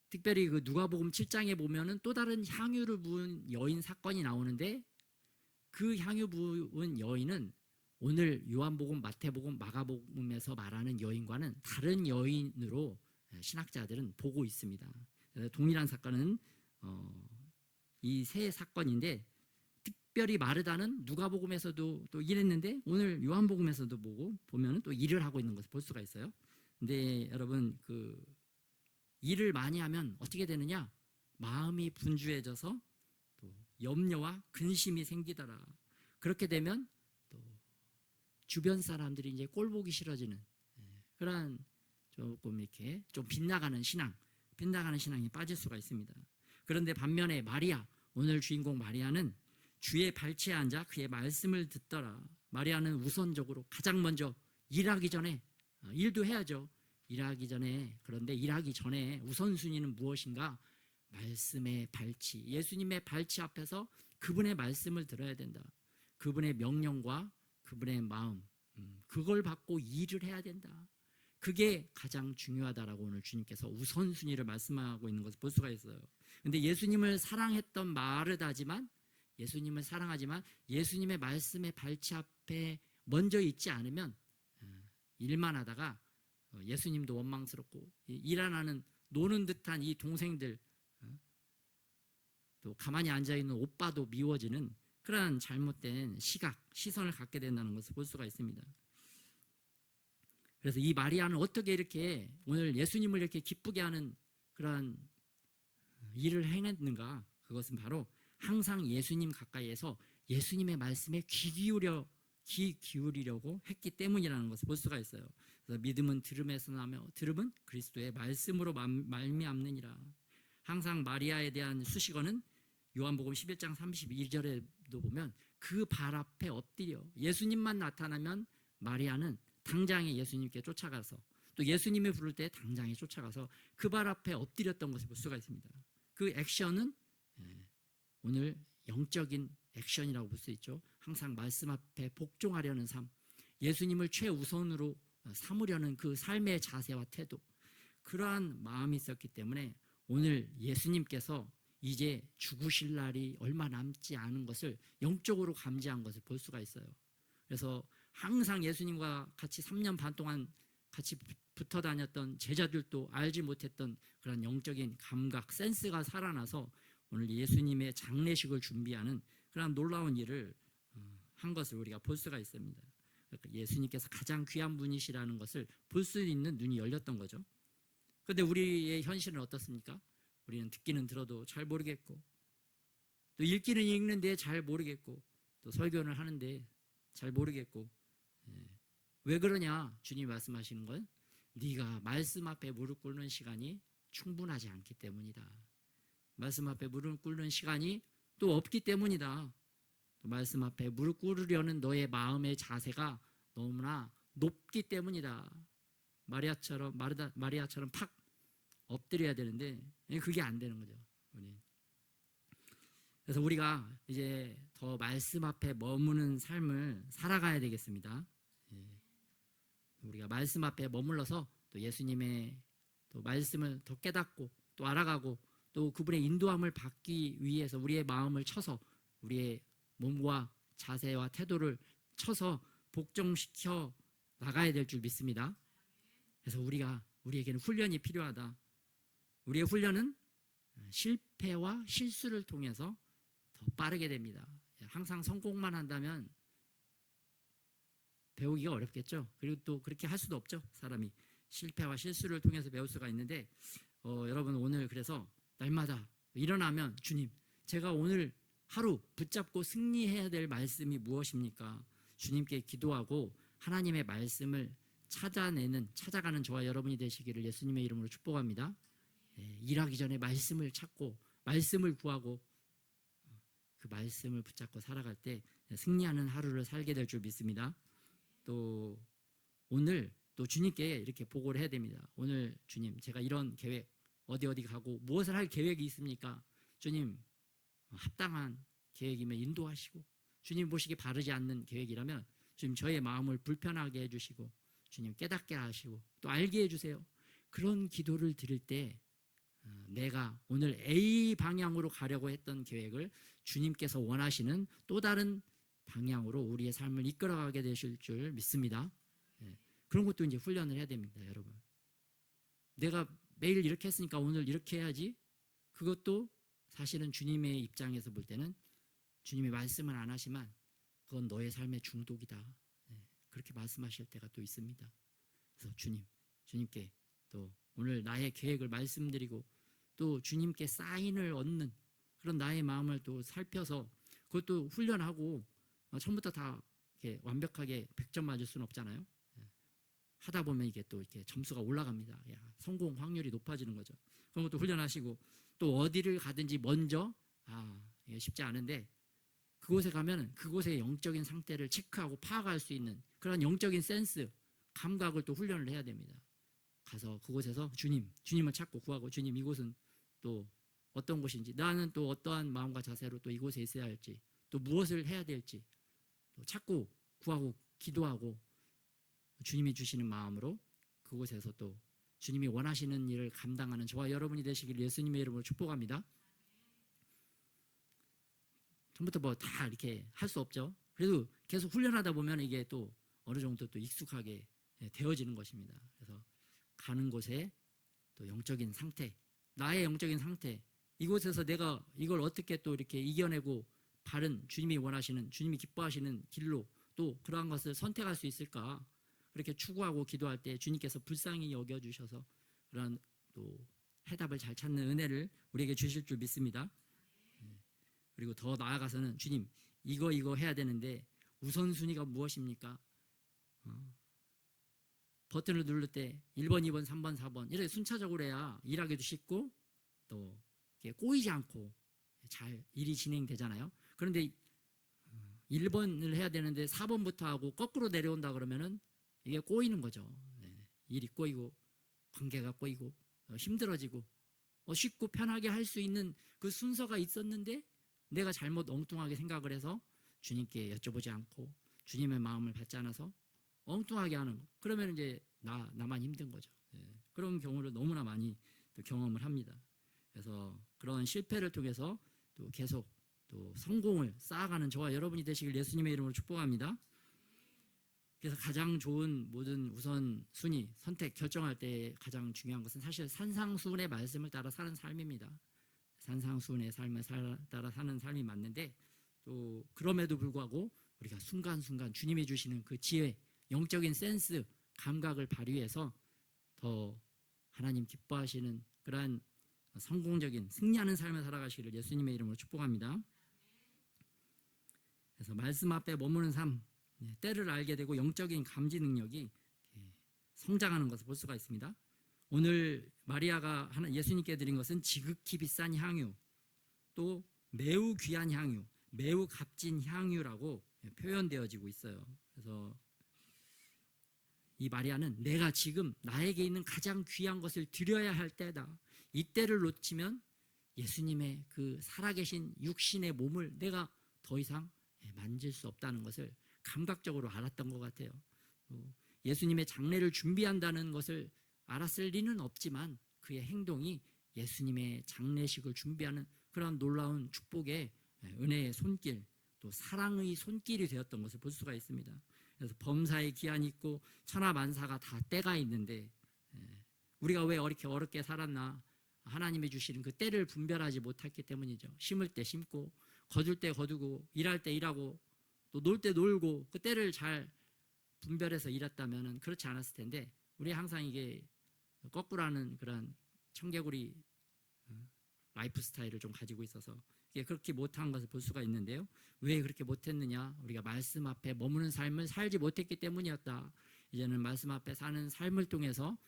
특별히 그 누가복음 7장에 보면은 또 다른 향유를 부은 여인 사건이 나오는데 그 향유 부은 여인은 오늘 요한복음, 마태복음, 마가복음에서 말하는 여인과는 다른 여인으로 신학자들은 보고 있습니다. 동일한 사건은 이 세 사건인데 특별히 마르다는 누가복음에서도 또 일했는데 오늘 요한복음에서도 보면은 또 일을 하고 있는 것을 볼 수가 있어요. 근데 여러분 그 일을 많이 하면 어떻게 되느냐? 마음이 분주해져서 염려와 근심이 생기더라. 그렇게 되면 또 주변 사람들이 이제 꼴 보기 싫어지는 그러한 조금 이렇게 좀 빗나가는 신앙이 빠질 수가 있습니다. 그런데 반면에 마리아, 오늘 주인공 마리아는 주의 발치에 앉아 그의 말씀을 듣더라. 마리아는 우선적으로 가장 먼저 일하기 전에 일도 해야죠. 그런데 일하기 전에 우선순위는 무엇인가? 말씀의 발치, 예수님의 발치 앞에서 그분의 말씀을 들어야 된다. 그분의 명령과 그분의 마음, 그걸 받고 일을 해야 된다. 그게 가장 중요하다라고 오늘 주님께서 우선순위를 말씀하고 있는 것을 볼 수가 있어요. 근데 예수님을 사랑했던 마르다지만, 예수님을 사랑하지만 예수님의 말씀의 발치 앞에 먼저 있지 않으면 일만 하다가 예수님도 원망스럽고, 일 안 하는 노는 듯한 이 동생들, 또 가만히 앉아있는 오빠도 미워지는 그러한 잘못된 시선을 갖게 된다는 것을 볼 수가 있습니다. 그래서 이 마리아는 어떻게 이렇게 오늘 예수님을 이렇게 기쁘게 하는 그러한 일을 행했는가? 그것은 바로 항상 예수님 가까이에서 예수님의 말씀에 귀 기울이려고 했기 때문이라는 것을 볼 수가 있어요. 그래서 믿음은 들음에서 나며 들음은 그리스도의 말씀으로 말미암느니라. 항상 마리아에 대한 수식어는 요한복음 11장 32절에도 보면 그 발 앞에 엎드려, 예수님만 나타나면 마리아는 당장에 예수님께 쫓아가서, 또 예수님이 부를 때 당장에 쫓아가서 그 발 앞에 엎드렸던 것을 볼 수가 있습니다. 그 액션은 오늘 영적인 액션이라고 볼 수 있죠. 항상 말씀 앞에 복종하려는 삶, 예수님을 최우선으로 삼으려는 그 삶의 자세와 태도, 그러한 마음이 있었기 때문에 오늘 예수님께서 이제 죽으실 날이 얼마 남지 않은 것을 영적으로 감지한 것을 볼 수가 있어요. 그래서 항상 예수님과 같이 3년 반 동안 같이 붙어 다녔던 제자들도 알지 못했던 그런 영적인 감각, 센스가 살아나서 오늘 예수님의 장례식을 준비하는 그런 놀라운 일을 한 것을 우리가 볼 수가 있습니다. 그러니까 예수님께서 가장 귀한 분이시라는 것을 볼 수 있는 눈이 열렸던 거죠. 그런데 우리의 현실은 어떻습니까? 우리는 듣기는 들어도 잘 모르겠고, 또 읽기는 읽는데 잘 모르겠고, 또 설교를 하는데 잘 모르겠고, 왜 그러냐? 주님이 말씀하시는 건 네가 말씀 앞에 무릎 꿇는 시간이 충분하지 않기 때문이다. 말씀 앞에 무릎 꿇는 시간이 또 없기 때문이다. 또 말씀 앞에 무릎 꿇으려는 너의 마음의 자세가 너무나 높기 때문이다. 마리아처럼 팍 엎드려야 되는데 그게 안 되는 거죠. 그래서 우리가 이제 더 말씀 앞에 머무는 삶을 살아가야 되겠습니다. 우리가 말씀 앞에 머물러서 또 예수님의 또 말씀을 더 깨닫고 또 알아가고 또 그분의 인도함을 받기 위해서 우리의 마음을 쳐서, 우리의 몸과 자세와 태도를 쳐서 복종시켜 나가야 될 줄 믿습니다. 그래서 우리에게는 훈련이 필요하다. 우리의 훈련은 실패와 실수를 통해서 더 빠르게 됩니다. 항상 성공만 한다면 배우기가 어렵겠죠. 그리고 또 그렇게 할 수도 없죠. 사람이 실패와 실수를 통해서 배울 수가 있는데 여러분, 오늘 그래서 날마다 일어나면 주님, 제가 오늘 하루 붙잡고 승리해야 될 말씀이 무엇입니까? 주님께 기도하고 하나님의 말씀을 찾아가는 저와 여러분이 되시기를 예수님의 이름으로 축복합니다. 일하기 전에 말씀을 찾고 말씀을 구하고 그 말씀을 붙잡고 살아갈 때 승리하는 하루를 살게 될 줄 믿습니다. 또 오늘 또 주님께 이렇게 보고를 해야 됩니다. 오늘 주님, 제가 이런 계획, 어디 가고 무엇을 할 계획이 있습니까? 주님, 합당한 계획이면 인도하시고, 주님 보시기에 바르지 않는 계획이라면 주님 저의 마음을 불편하게 해주시고 주님 깨닫게 하시고 또 알게 해주세요. 그런 기도를 드릴 때 내가 오늘 A 방향으로 가려고 했던 계획을 주님께서 원하시는 또 다른 방향으로 우리의 삶을 이끌어가게 되실 줄 믿습니다. 그런 것도 이제 훈련을 해야 됩니다, 여러분. 내가 매일 이렇게 했으니까 오늘 이렇게 해야지. 그것도 사실은 주님의 입장에서 볼 때는 주님이 말씀을 안 하시면 그건 너의 삶의 중독이다. 그렇게 말씀하실 때가 또 있습니다. 그래서 주님께 또 오늘 나의 계획을 말씀드리고 또 주님께 사인을 얻는 그런 나의 마음을 또 살펴서 그것도 훈련하고 처음부터 다 이렇게 완벽하게 100점 맞을 수는 없잖아요. 하다 보면 이게 또 이렇게 점수가 올라갑니다. 야, 성공 확률이 높아지는 거죠. 그런 것도 훈련하시고 또 어디를 가든지 먼저 이게 쉽지 않은데 그곳에 가면 그곳의 영적인 상태를 체크하고 파악할 수 있는 그런 영적인 센스, 감각을 또 훈련을 해야 됩니다. 가서 그곳에서 주님을 찾고 구하고 주님 이곳은 또 어떤 곳인지 나는 또 어떠한 마음과 자세로 또 이곳에 있어야 할지 또 무엇을 해야 될지 또 찾고 구하고 기도하고 주님이 주시는 마음으로 그곳에서 또 주님이 원하시는 일을 감당하는 저와 여러분이 되시길 예수님의 이름으로 축복합니다. 처음부터 뭐 다 이렇게 할 수 없죠. 그래도 계속 훈련하다 보면 이게 또 어느 정도 또 익숙하게 되어지는 것입니다. 그래서 가는 곳에 또 영적인 상태, 나의 영적인 상태, 이곳에서 내가 이걸 어떻게 또 이렇게 이겨내고 바른 주님이 원하시는, 주님이 기뻐하시는 길로 또 그러한 것을 선택할 수 있을까? 그렇게 추구하고 기도할 때 주님께서 불쌍히 여겨주셔서 그런 또 해답을 잘 찾는 은혜를 우리에게 주실 줄 믿습니다. 그리고 더 나아가서는 주님 이거 해야 되는데 우선순위가 무엇입니까? 버튼을 누를 때 1번, 2번, 3번, 4번 이렇게 순차적으로 해야 일하기도 쉽고 또 꼬이지 않고 잘 일이 진행되잖아요. 그런데 1번을 해야 되는데 4번부터 하고 거꾸로 내려온다 그러면은 이게 꼬이는 거죠. 일이 꼬이고 관계가 꼬이고 힘들어지고 쉽고 편하게 할 수 있는 그 순서가 있었는데 내가 잘못 엉뚱하게 생각을 해서 주님께 여쭤보지 않고 주님의 마음을 받지 않아서 엉뚱하게 하는 거. 그러면 이제 나만 힘든 거죠. 그런 경우를 너무나 많이 또 경험을 합니다. 그래서 그런 실패를 통해서 또 계속 또 성공을 쌓아가는 저와 여러분이 되시길 예수님의 이름으로 축복합니다. 그래서 가장 좋은 모든 우선순위, 선택, 결정할 때 가장 중요한 것은 사실 산상수훈의 말씀을 따라 사는 삶입니다. 산상수훈의 삶을 따라 사는 삶이 맞는데 또 그럼에도 불구하고 우리가 순간순간 주님이 주시는 그 지혜, 영적인 센스, 감각을 발휘해서 더 하나님 기뻐하시는 그러한 성공적인 승리하는 삶을 살아가시기를 예수님의 이름으로 축복합니다. 그래서 말씀 앞에 머무는 삶, 때를 알게 되고 영적인 감지 능력이 성장하는 것을 볼 수가 있습니다. 오늘 마리아가 예수님께 드린 것은 지극히 비싼 향유, 또 매우 귀한 향유, 매우 값진 향유라고 표현되어지고 있어요. 그래서 이 마리아는 내가 지금 나에게 있는 가장 귀한 것을 드려야 할 때다. 이 때를 놓치면 예수님의 그 살아계신 육신의 몸을 내가 더 이상 만질 수 없다는 것을 감각적으로 알았던 것 같아요. 예수님의 장례를 준비한다는 것을 알았을 리는 없지만 그의 행동이 예수님의 장례식을 준비하는 그런 놀라운 축복의 은혜의 손길, 또 사랑의 손길이 되었던 것을 볼 수가 있습니다. 그래서 범사의 기한이 있고 천하만사가 다 때가 있는데 우리가 왜 이렇게 어렵게 살았나? 하나님이 주시는 그 때를 분별하지 못했기 때문이죠. 심을 때 심고 거둘 때 거두고 일할 때 일하고 또 놀 때 놀고 그 때를 잘 분별해서 일했다면 그렇지 않았을 텐데 우리 항상 이게 거꾸로 하는 그런 청개구리 라이프 스타일을 좀 가지고 있어서 이게 그렇게 못한 것을 볼 수가 있는데요. 왜 그렇게 못했느냐? 우리가 말씀 앞에 머무는 삶을 살지 못했기 때문이었다. 이제는 말씀 앞에 사는 삶을 통해서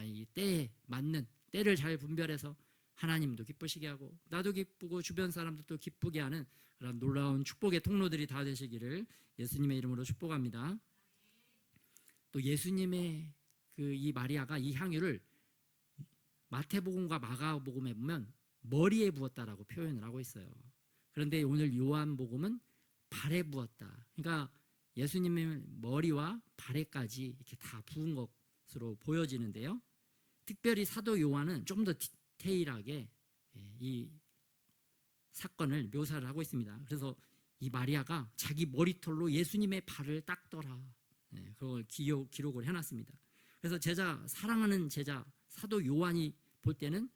이 때에 맞는 때를 잘 분별해서 하나님도 기쁘시게 하고 나도 기쁘고 주변 사람들도 기쁘게 하는 그런 놀라운 축복의 통로들이 다 되시기를 예수님의 이름으로 축복합니다. 또 예수님의 이 마리아가 이 향유를 마태복음과 마가복음에 보면 머리에 부었다라고 표현을 하고 있어요. 그런데 오늘 요한복음은 발에 부었다. 그러니까 예수님의 머리와 발에까지 이렇게 다 부은 것으로 보여지는데요. 특별히 사도 요한은 조금 더 디테일하게 이 사건을 묘사를 하고 있습니다. 그래서 이 마리아가 자기 머리털로 예수님의 발을 닦더라. 그걸 기록을 해놨습니다. 그래서 사랑하는 제자 사도 요한이 볼 때는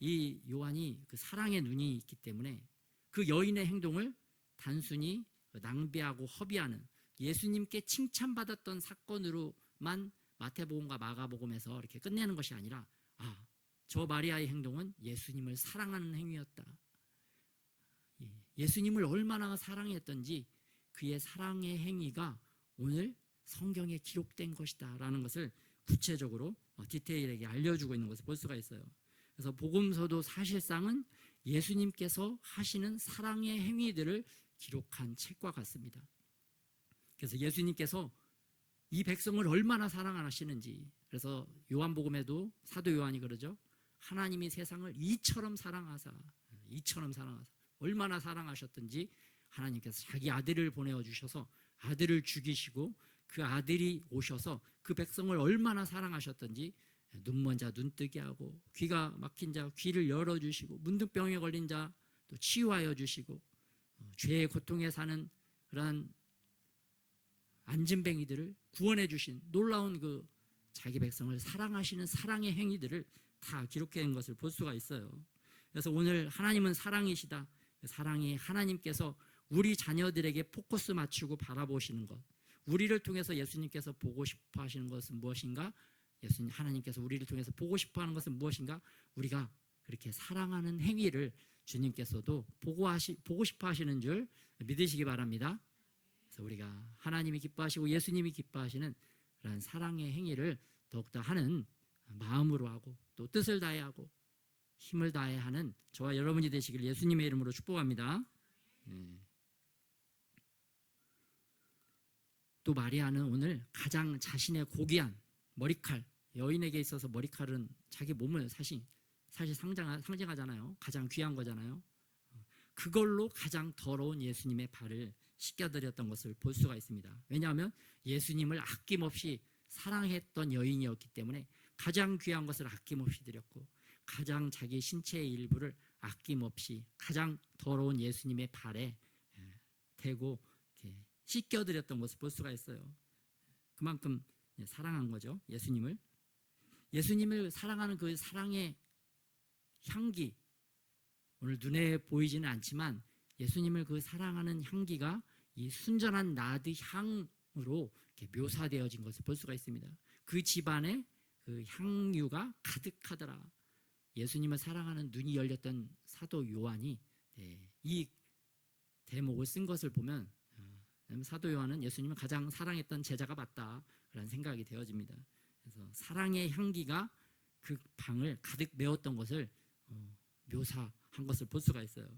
이 요한이 그 사랑의 눈이 있기 때문에 그 여인의 행동을 단순히 낭비하고 허비하는 예수님께 칭찬받았던 사건으로만 마태복음과 마가복음에서 이렇게 끝내는 것이 아니라 저 마리아의 행동은 예수님을 사랑하는 행위였다. 예수님을 얼마나 사랑했던지 그의 사랑의 행위가 오늘 성경에 기록된 것이다라는 것을 구체적으로 디테일하게 알려주고 있는 것을 볼 수가 있어요. 그래서 복음서도 사실상은 예수님께서 하시는 사랑의 행위들을 기록한 책과 같습니다. 그래서 예수님께서 이 백성을 얼마나 사랑하시는지, 그래서 요한복음에도 사도 요한이 그러죠. 하나님이 세상을 이처럼 사랑하사 얼마나 사랑하셨던지 하나님께서 자기 아들을 보내주셔서 아들을 죽이시고 그 아들이 오셔서 그 백성을 얼마나 사랑하셨던지 눈먼 자 눈뜨게 하고 귀가 막힌 자 귀를 열어주시고 문둥병에 걸린 자 또 치유하여 주시고 죄의 고통에 사는 그러한 안진뱅이들을 구원해 주신 놀라운 그 자기 백성을 사랑하시는 사랑의 행위들을 다 기록한 것을 볼 수가 있어요. 그래서 오늘 하나님은 사랑이시다. 사랑이 하나님께서 우리 자녀들에게 포커스 맞추고 바라보시는 것, 우리를 통해서 예수님께서 보고 싶어 하시는 것은 무엇인가? 예수님 하나님께서 우리를 통해서 보고 싶어 하는 것은 무엇인가? 우리가 그렇게 사랑하는 행위를 주님께서도 보고 싶어 하시는 줄 믿으시기 바랍니다. 그래서 우리가 하나님이 기뻐하시고 예수님이 기뻐하시는 그런 사랑의 행위를 더욱더 하는 마음으로 하고 또 뜻을 다해 하고 힘을 다해 하는 저와 여러분이 되시길 예수님의 이름으로 축복합니다. 또 마리아는 오늘 가장 자신의 고귀한 머리칼, 여인에게 있어서 머리칼은 자기 몸을 사실 상징하잖아요. 가장 귀한 거잖아요. 그걸로 가장 더러운 예수님의 발을 씻겨드렸던 것을 볼 수가 있습니다. 왜냐하면 예수님을 아낌없이 사랑했던 여인이었기 때문에 가장 귀한 것을 아낌없이 드렸고 가장 자기 신체의 일부를 아낌없이 가장 더러운 예수님의 발에 대고 씻겨드렸던 것을 볼 수가 있어요. 그만큼 사랑한 거죠. 예수님을 사랑하는 그 사랑의 향기, 오늘 눈에 보이지는 않지만 예수님을 그 사랑하는 향기가 이 순전한 나드 향으로 묘사되어진 것을 볼 수가 있습니다. 그 집안에 그 향유가 가득하더라. 예수님을 사랑하는 눈이 열렸던 사도 요한이 이 대목을 쓴 것을 보면 사도 요한은 예수님을 가장 사랑했던 제자가 맞다 그런 생각이 되어집니다. 그래서 사랑의 향기가 그 방을 가득 메웠던 것을 묘사한 것을 볼 수가 있어요.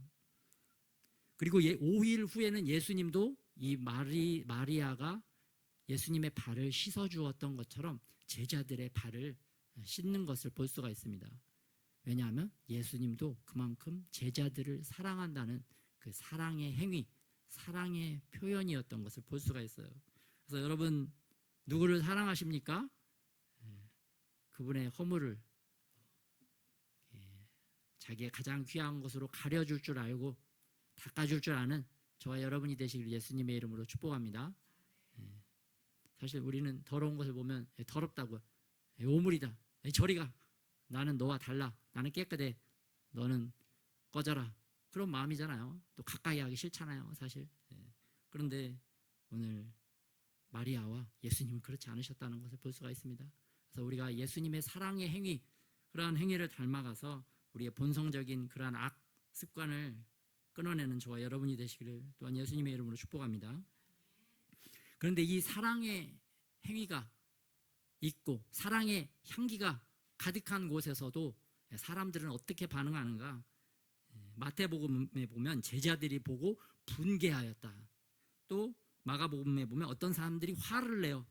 그리고 5일 후에는 예수님도 이 마리아가 예수님의 발을 씻어주었던 것처럼 제자들의 발을 씻는 것을 볼 수가 있습니다. 왜냐하면 예수님도 그만큼 제자들을 사랑한다는 그 사랑의 행위, 사랑의 표현이었던 것을 볼 수가 있어요. 그래서 여러분 누구를 사랑하십니까? 그분의 허물을 자기의 가장 귀한 것으로 가려줄 줄 알고 닦아줄 줄 아는 저와 여러분이 되시길 예수님의 이름으로 축복합니다. 사실 우리는 더러운 것을 보면 더럽다고, 오물이다, 저리 가, 나는 너와 달라, 나는 깨끗해, 너는 꺼져라, 그런 마음이잖아요. 또 가까이 하기 싫잖아요, 사실. 그런데 오늘 마리아와 예수님은 그렇지 않으셨다는 것을 볼 수가 있습니다. 그래서 우리가 예수님의 사랑의 행위, 그러한 행위를 닮아가서 우리의 본성적인 그러한 악 습관을 끊어내는 저와 여러분이 되시기를 또한 예수님의 이름으로 축복합니다. 그런데 이 사랑의 행위가 있고 사랑의 향기가 가득한 곳에서도 사람들은 어떻게 반응하는가? 마태복음에 보면 제자들이 보고 분개하였다. 또 마가복음에 보면 어떤 사람들이 화를 내요.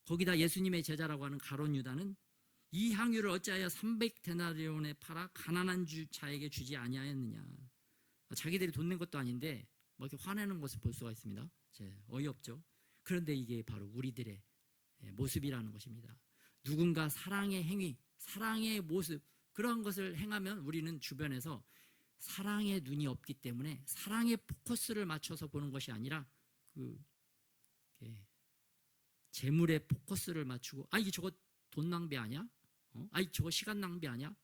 거기다 예수님의 제자라고 하는 가룟 유다는 이 향유를 어찌하여 300데나리온에 팔아 가난한 자에게 주지 아니하였느냐. 자기들이 돈 낸 것도 아닌데 뭐 이렇게 화내는 것을 볼 수가 있습니다. 어이없죠. 그런데 이게 바로 우리들의 모습이라는 것입니다. 누군가 사랑의 행위, 사랑의 모습, 그런 것을 행하면 우리는 주변에서 사랑의 눈이 없기 때문에 사랑의 포커스를 맞춰서 보는 것이 아니라 재물의 포커스를 맞추고 이게 저거 돈 낭비 아니야? 저거 시간 낭비 아니야?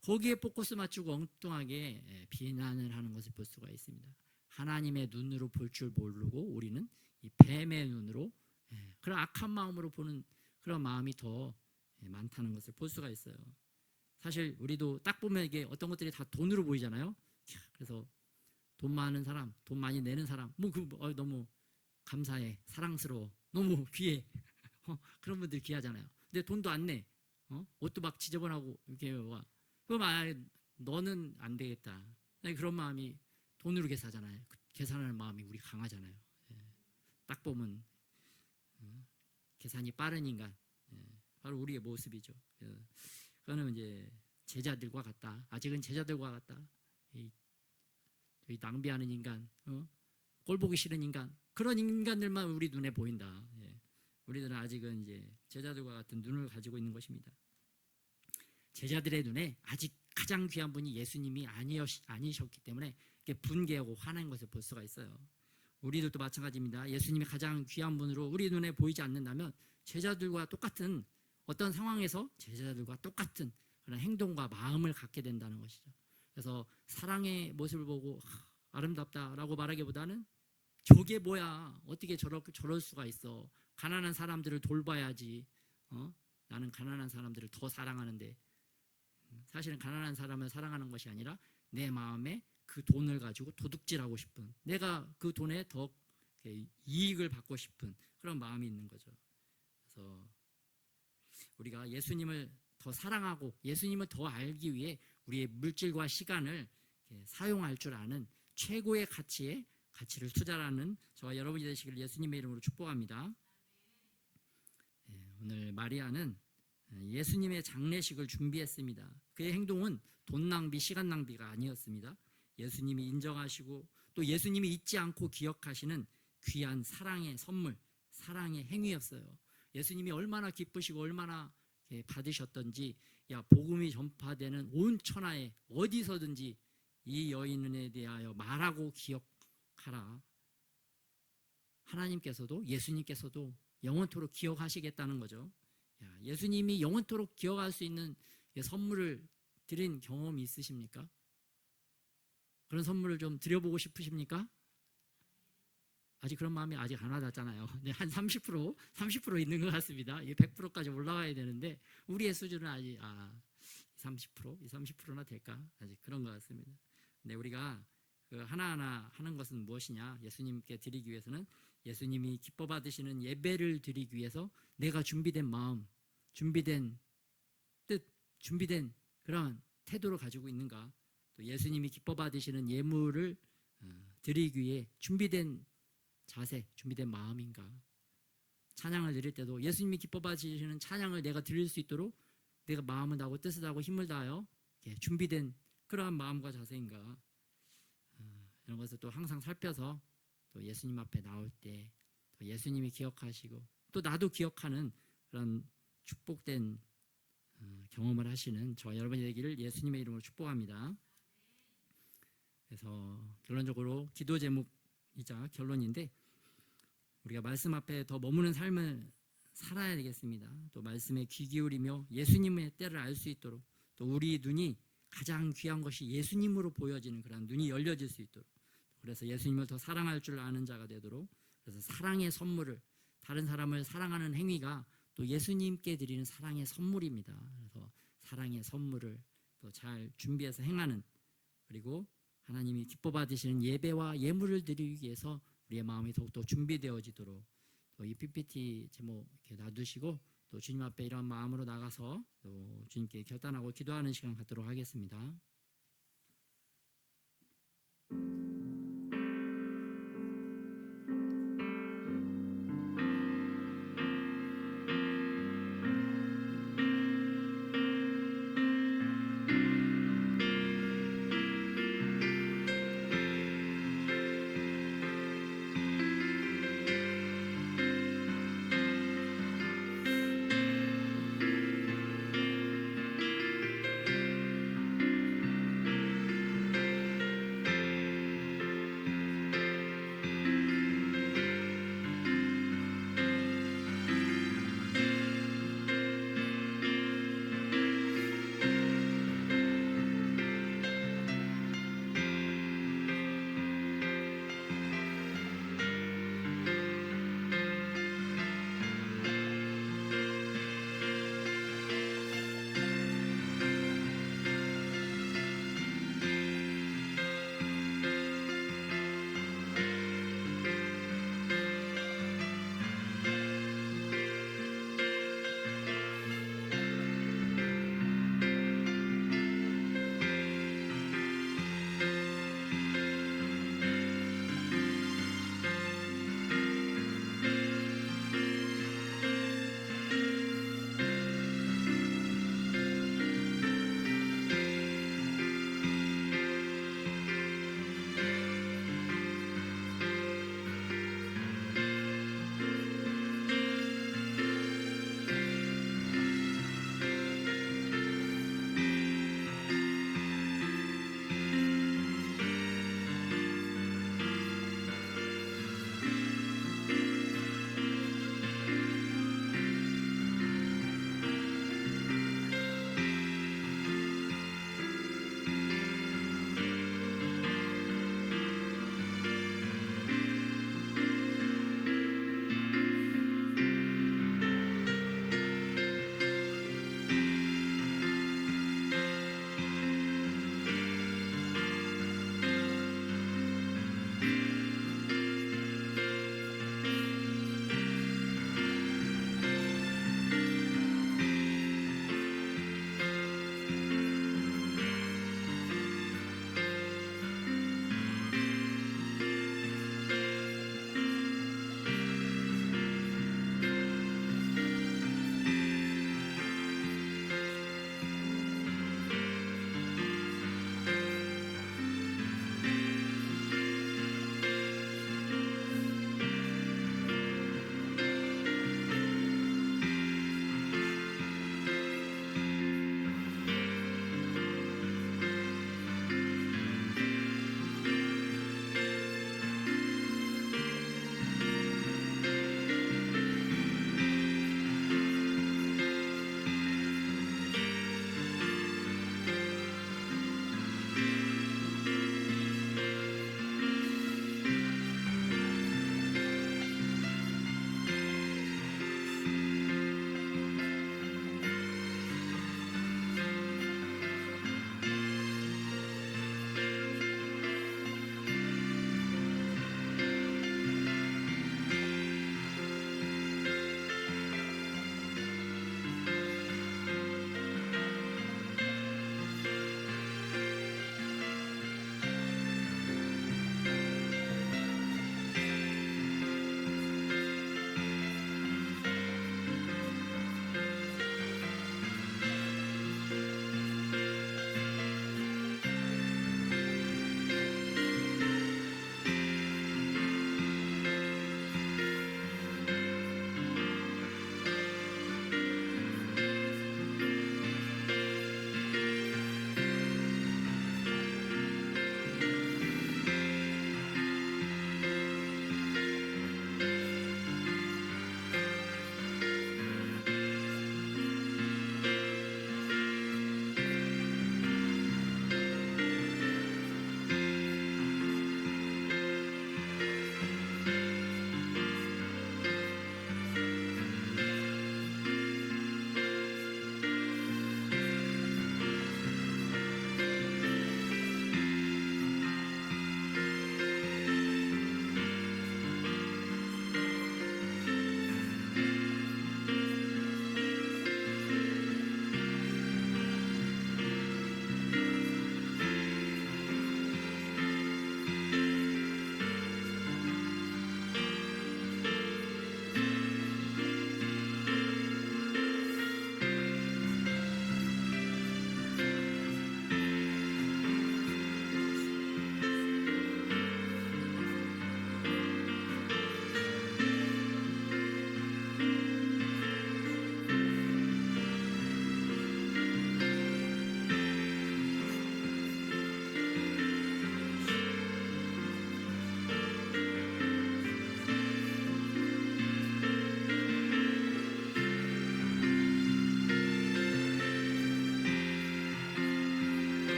거기에 포커스 맞추고 엉뚱하게 비난을 하는 것을 볼 수가 있습니다. 하나님의 눈으로 볼 줄 모르고 우리는 이 뱀의 눈으로 그런 악한 마음으로 보는 그런 마음이 더 많다는 것을 볼 수가 있어요. 사실 우리도 딱 보면 이게 어떤 것들이 다 돈으로 보이잖아요. 그래서 돈 많은 사람, 돈 많이 내는 사람, 너무 감사해, 사랑스러워, 너무 귀해. 그런 분들 귀하잖아요. 근데 돈도 안 내. 옷도 막 지저분하고 이렇게 와. 그럼 너는 안 되겠다. 그런 마음이 돈으로 계산하잖아요. 계산하는 마음이 우리 강하잖아요. 예. 딱 보면 계산이 빠른 인간, 바로 우리의 모습이죠. 그거는 이제 제자들과 같다. 아직은 제자들과 같다. 이 낭비하는 인간, 꼴 보기 싫은 인간, 그런 인간들만 우리 눈에 보인다. 예. 우리들은 아직은 이제 제자들과 같은 눈을 가지고 있는 것입니다. 제자들의 눈에 아직 가장 귀한 분이 예수님이 아니셨기 때문에 이렇게 분개하고 화난 것을 볼 수가 있어요. 우리들도 마찬가지입니다. 예수님이 가장 귀한 분으로 우리 눈에 보이지 않는다면 제자들과 똑같은 어떤 상황에서 제자들과 똑같은 그런 행동과 마음을 갖게 된다는 것이죠. 그래서 사랑의 모습을 보고 아름답다라고 말하기보다는 저게 뭐야, 어떻게 저럴 수가 있어, 가난한 사람들을 돌봐야지, 나는 가난한 사람들을 더 사랑하는데, 사실은 가난한 사람을 사랑하는 것이 아니라 내 마음에 그 돈을 가지고 도둑질하고 싶은, 내가 그 돈에 더 이익을 받고 싶은 그런 마음이 있는 거죠. 그래서 우리가 예수님을 더 사랑하고 예수님을 더 알기 위해 우리의 물질과 시간을 사용할 줄 아는 최고의 가치를 투자하는 저와 여러분이 되시길 예수님의 이름으로 축복합니다. 오늘 마리아는 예수님의 장례식을 준비했습니다. 그의 행동은 돈 낭비, 시간 낭비가 아니었습니다. 예수님이 인정하시고 또 예수님이 잊지 않고 기억하시는 귀한 사랑의 선물, 사랑의 행위였어요. 예수님이 얼마나 기쁘시고 얼마나 받으셨던지, 복음이 전파되는 온 천하에 어디서든지 이 여인에 대하여 말하고 기억하라. 하나님께서도 예수님께서도 영원토록 기억하시겠다는 거죠. 예수님이 영원토록 기억할 수 있는 선물을 드린 경험이 있으십니까? 그런 선물을 좀 드려보고 싶으십니까? 아직 그런 마음이 아직 안 와닿잖아요. 한 30% 있는 것 같습니다. 100%까지 올라가야 되는데 우리의 수준은 아직 30%나 될까? 아직 그런 것 같습니다. 근데 우리가 하나하나 하는 것은 무엇이냐? 예수님께 드리기 위해서는 예수님이 기뻐 받으시는 예배를 드리기 위해서 내가 준비된 마음, 준비된 뜻, 준비된 그런 태도를 가지고 있는가? 또 예수님이 기뻐 받으시는 예물을 드리기 위해 준비된 자세, 준비된 마음인가? 찬양을 드릴 때도 예수님이 기뻐 받으시는 찬양을 내가 드릴 수 있도록 내가 마음을 다하고 뜻을 다하고 힘을 다하여 준비된 그러한 마음과 자세인가? 이런 것을 또 항상 살펴서 또 예수님 앞에 나올 때 또 예수님이 기억하시고 또 나도 기억하는 그런 축복된 경험을 하시는 저와 여러분이 되기를 예수님의 이름으로 축복합니다. 그래서 결론적으로 기도 제목이자 결론인데, 우리가 말씀 앞에 더 머무는 삶을 살아야 되겠습니다. 또 말씀에 귀 기울이며 예수님의 때를 알 수 있도록, 또 우리 눈이 가장 귀한 것이 예수님으로 보여지는 그런 눈이 열려질 수 있도록, 그래서 예수님을 더 사랑할 줄 아는 자가 되도록, 그래서 사랑의 선물을, 다른 사람을 사랑하는 행위가 또 예수님께 드리는 사랑의 선물입니다. 그래서 사랑의 선물을 또 잘 준비해서 행하는, 그리고 하나님이 기뻐 받으시는 예배와 예물을 드리기 위해서 우리의 마음이 더욱더 준비되어지도록 또 이 PPT 제목 이렇게 놔두시고 또 주님 앞에 이런 마음으로 나가서 또 주님께 결단하고 기도하는 시간 갖도록 하겠습니다.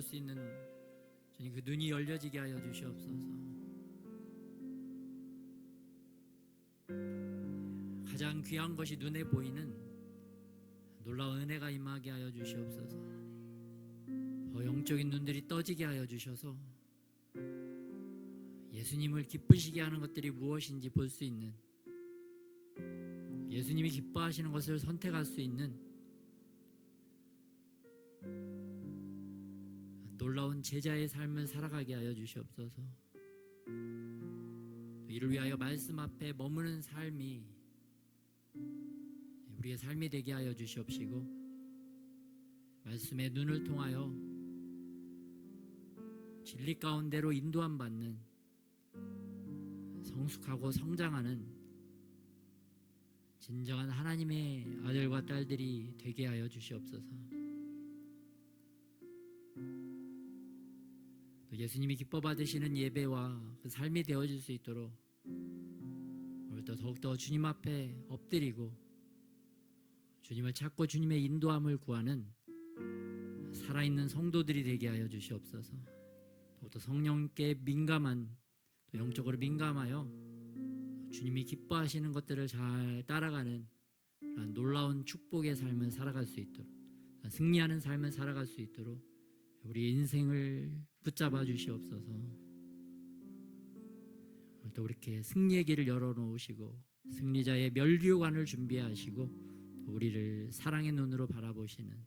볼 수 있는 주님 그 눈이 열려지게 하여 주시옵소서. 가장 귀한 것이 눈에 보이는 놀라운 은혜가 임하게 하여 주시옵소서. 더 영적인 눈들이 떠지게 하여 주셔서 예수님을 기쁘시게 하는 것들이 무엇인지 볼 수 있는, 예수님이 기뻐하시는 것을 선택할 수 있는 놀라운 제자의 삶을 살아가게 하여 주시옵소서. 이를 위하여 말씀 앞에 머무는 삶이 우리의 삶이 되게 하여 주시옵시고, 말씀의 눈을 통하여 진리 가운데로 인도함 받는 성숙하고 성장하는 진정한 하나님의 아들과 딸들이 되게 하여 주시옵소서. 또 예수님이 기뻐 받으시는 예배와 그 삶이 되어질 수 있도록 오늘도 더욱더 주님 앞에 엎드리고 주님을 찾고 주님의 인도함을 구하는 살아있는 성도들이 되게 하여 주시옵소서. 또 성령께 민감한, 또 영적으로 민감하여 주님이 기뻐하시는 것들을 잘 따라가는 놀라운 축복의 삶을 살아갈 수 있도록, 승리하는 삶을 살아갈 수 있도록 우리 인생을 붙잡아 주시옵소서. 또 이렇게 승리의 길을 열어놓으시고 승리자의 면류관을 준비하시고 우리를 사랑의 눈으로 바라보시는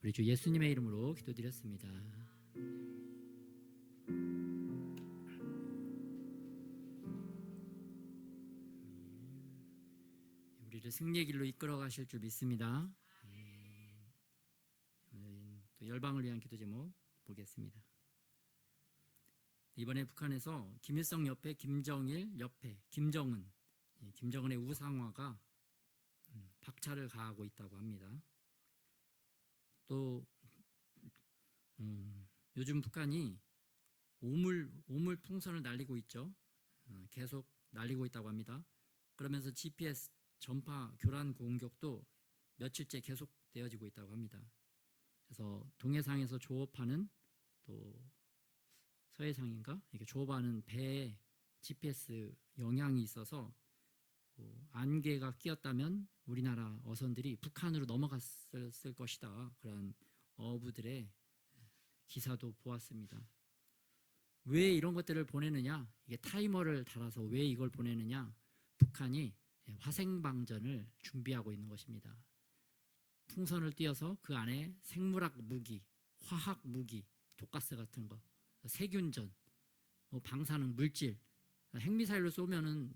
우리 주 예수님의 이름으로 기도드렸습니다. 우리를 승리의 길로 이끌어 가실 줄 믿습니다. 또 열방을 위한 기도 제목 보겠습니다. 이번에 북한에서 김일성 옆에 김정일 옆에 김정은, 김정은의 우상화가 박차를 가하고 있다고 합니다. 또 요즘 북한이 오물 풍선을 날리고 있죠. 계속 날리고 있다고 합니다. 그러면서 GPS 전파 교란 공격도 며칠째 계속 되어지고 있다고 합니다. 그래서 동해상에서 조업하는, 또 서해상인가 이렇게 조업하는 배에 GPS 영향이 있어서 안개가 끼었다면 우리나라 어선들이 북한으로 넘어갔을 것이다, 그런 어부들의 기사도 보았습니다. 왜 이런 것들을 보내느냐, 이게 타이머를 달아서 왜 이걸 보내느냐, 북한이 화생방전을 준비하고 있는 것입니다. 풍선을 띄어서 그 안에 생물학 무기, 화학 무기, 독가스 같은 거, 세균전, 방사능 물질, 핵미사일로 쏘면은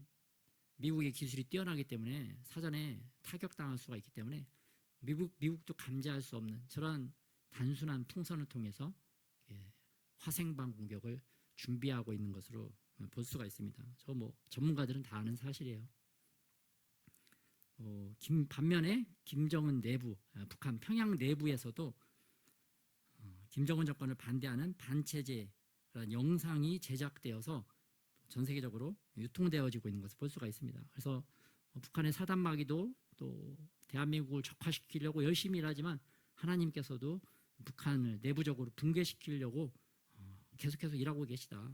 미국의 기술이 뛰어나기 때문에 사전에 타격당할 수가 있기 때문에 미국도 감지할 수 없는 저런 단순한 풍선을 통해서 화생방 공격을 준비하고 있는 것으로 볼 수가 있습니다. 저 전문가들은 다 아는 사실이에요. 반면에 김정은 내부, 북한 평양 내부에서도 김정은 정권을 반대하는 반체제 영상이 제작되어서 전 세계적으로 유통되어지고 있는 것을 볼 수가 있습니다. 그래서 북한의 사단마귀도 또 대한민국을 적화시키려고 열심히 일하지만 하나님께서도 북한을 내부적으로 붕괴시키려고 계속해서 일하고 계시다.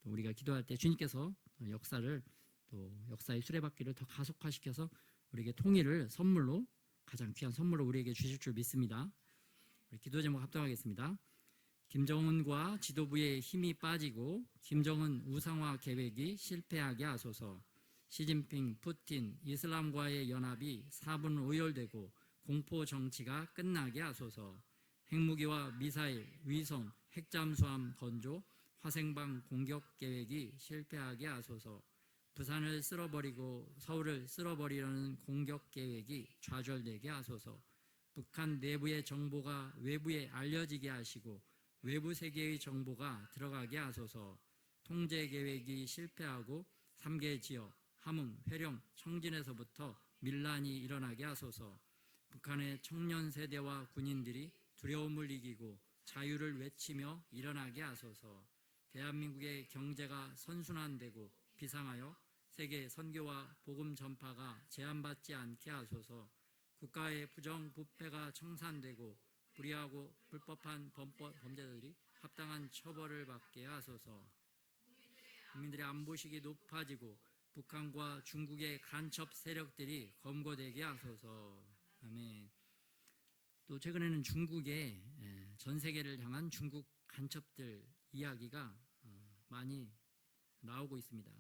또 우리가 기도할 때 주님께서 역사를, 또 역사의 수레바퀴를 더 가속화시켜서 우리에게 통일을 선물로, 가장 귀한 선물로 우리에게 주실 줄 믿습니다. 우리 기도 제목 합동하겠습니다. 김정은과 지도부의 힘이 빠지고 김정은 우상화 계획이 실패하게 하소서. 시진핑, 푸틴, 이슬람과의 연합이 사분 오열되고 공포 정치가 끝나게 하소서. 핵무기와 미사일, 위성, 핵잠수함 건조, 화생방 공격 계획이 실패하게 하소서. 부산을 쓸어버리고 서울을 쓸어버리려는 공격 계획이 좌절되게 하소서. 북한 내부의 정보가 외부에 알려지게 하시고 외부 세계의 정보가 들어가게 하소서. 통제 계획이 실패하고 3개 지역, 함흥, 회령, 청진에서부터 밀란이 일어나게 하소서. 북한의 청년 세대와 군인들이 두려움을 이기고 자유를 외치며 일어나게 하소서. 대한민국의 경제가 선순환되고 비상하여 세계 선교와 복음 전파가 제한받지 않게 하소서. 국가의 부정부패가 청산되고 불의하고 불법한 범죄자들이 합당한 처벌을 받게 하소서. 국민들의 안보식이 높아지고 북한과 중국의 간첩 세력들이 검거되게 하소서. 아멘. 또 최근에는 중국의 전 세계를 향한 중국 간첩들 이야기가 많이 나오고 있습니다.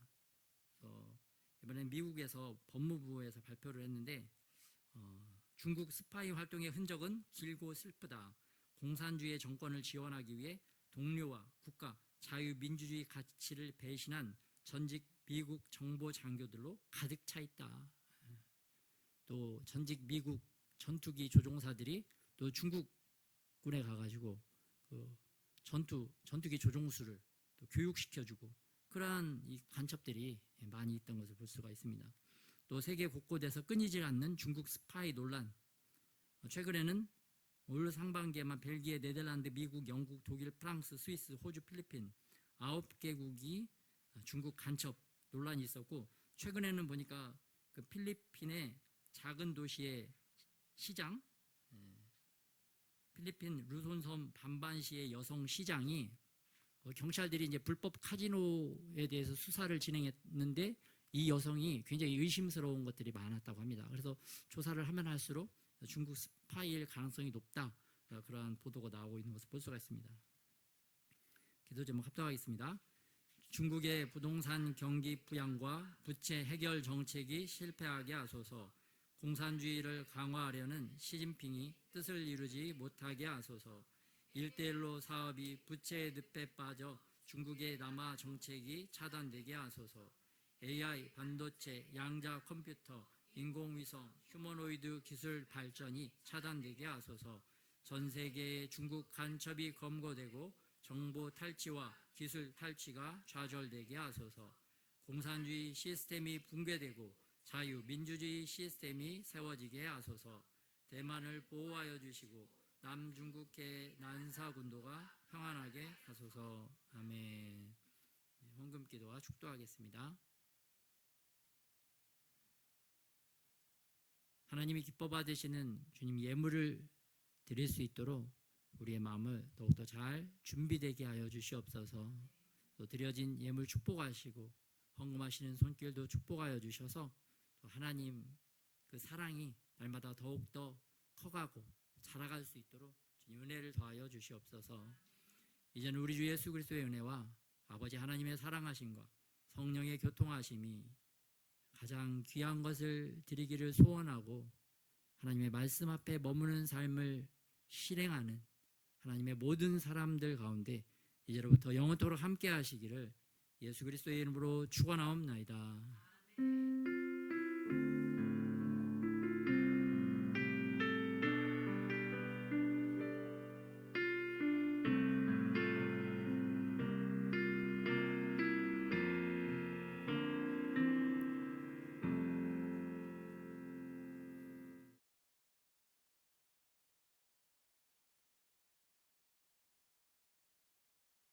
그래서 이번에 미국에서 법무부에서 발표를 했는데 중국 스파이 활동의 흔적은 길고 슬프다. 공산주의 정권을 지원하기 위해 동료와 국가, 자유민주주의 가치를 배신한 전직 미국 정보 장교들로 가득 차 있다. 또 전직 미국 전투기 조종사들이 또 중국군에 가가지고 그 전투기 조종수를 또 교육시켜주고 그러한 이 간첩들이 많이 있던 것을 볼 수가 있습니다. 또 세계 곳곳에서 끊이질 않는 중국 스파이 논란. 최근에는 올 상반기에만 벨기에, 네덜란드, 미국, 영국, 독일, 프랑스, 스위스, 호주, 필리핀 9개국이 중국 간첩 논란이 있었고, 최근에는 보니까 그 필리핀의 작은 도시의 시장, 필리핀 루손섬 반반시의 여성 시장이 경찰들이 이제 불법 카지노에 대해서 수사를 진행했는데 이 여성이 굉장히 의심스러운 것들이 많았다고 합니다. 그래서 조사를 하면 할수록 중국 스파이일 가능성이 높다, 그러한 보도가 나오고 있는 것을 볼 수가 있습니다. 기도 제목 합독하겠습니다. 중국의 부동산 경기 부양과 부채 해결 정책이 실패하게 하소서. 공산주의를 강화하려는 시진핑이 뜻을 이루지 못하게 하소서. 1:1로 사업이 부채의 늪에 빠져 중국의 남아 정책이 차단되게 하소서. AI, 반도체, 양자 컴퓨터, 인공위성, 휴머노이드 기술 발전이 차단되게 하소서. 전 세계의 중국 간첩이 검거되고 정보 탈취와 기술 탈취가 좌절되게 하소서. 공산주의 시스템이 붕괴되고 자유민주주의 시스템이 세워지게 하소서. 대만을 보호하여 주시고 남중국해 난사군도가 평안하게 하소서. 아멘. 헌금기도와 축도하겠습니다. 하나님이 기뻐 받으시는 주님 예물을 드릴 수 있도록 우리의 마음을 더욱더 잘 준비되게 하여 주시옵소서. 또 드려진 예물 축복하시고 헌금하시는 손길도 축복하여 주셔서 또 하나님 그 사랑이 날마다 더욱더 커가고 자라갈 수 있도록 주님 은혜를 더하여 주시옵소서. 이제는 우리 주 예수 그리스도의 은혜와 아버지 하나님의 사랑하심과 성령의 교통하심이 가장 귀한 것을 드리기를 소원하고 하나님의 말씀 앞에 머무는 삶을 실행하는 하나님의 모든 사람들 가운데 이제로부터 영원토록 함께 하시기를 예수 그리스도의 이름으로 축원하옵나이다.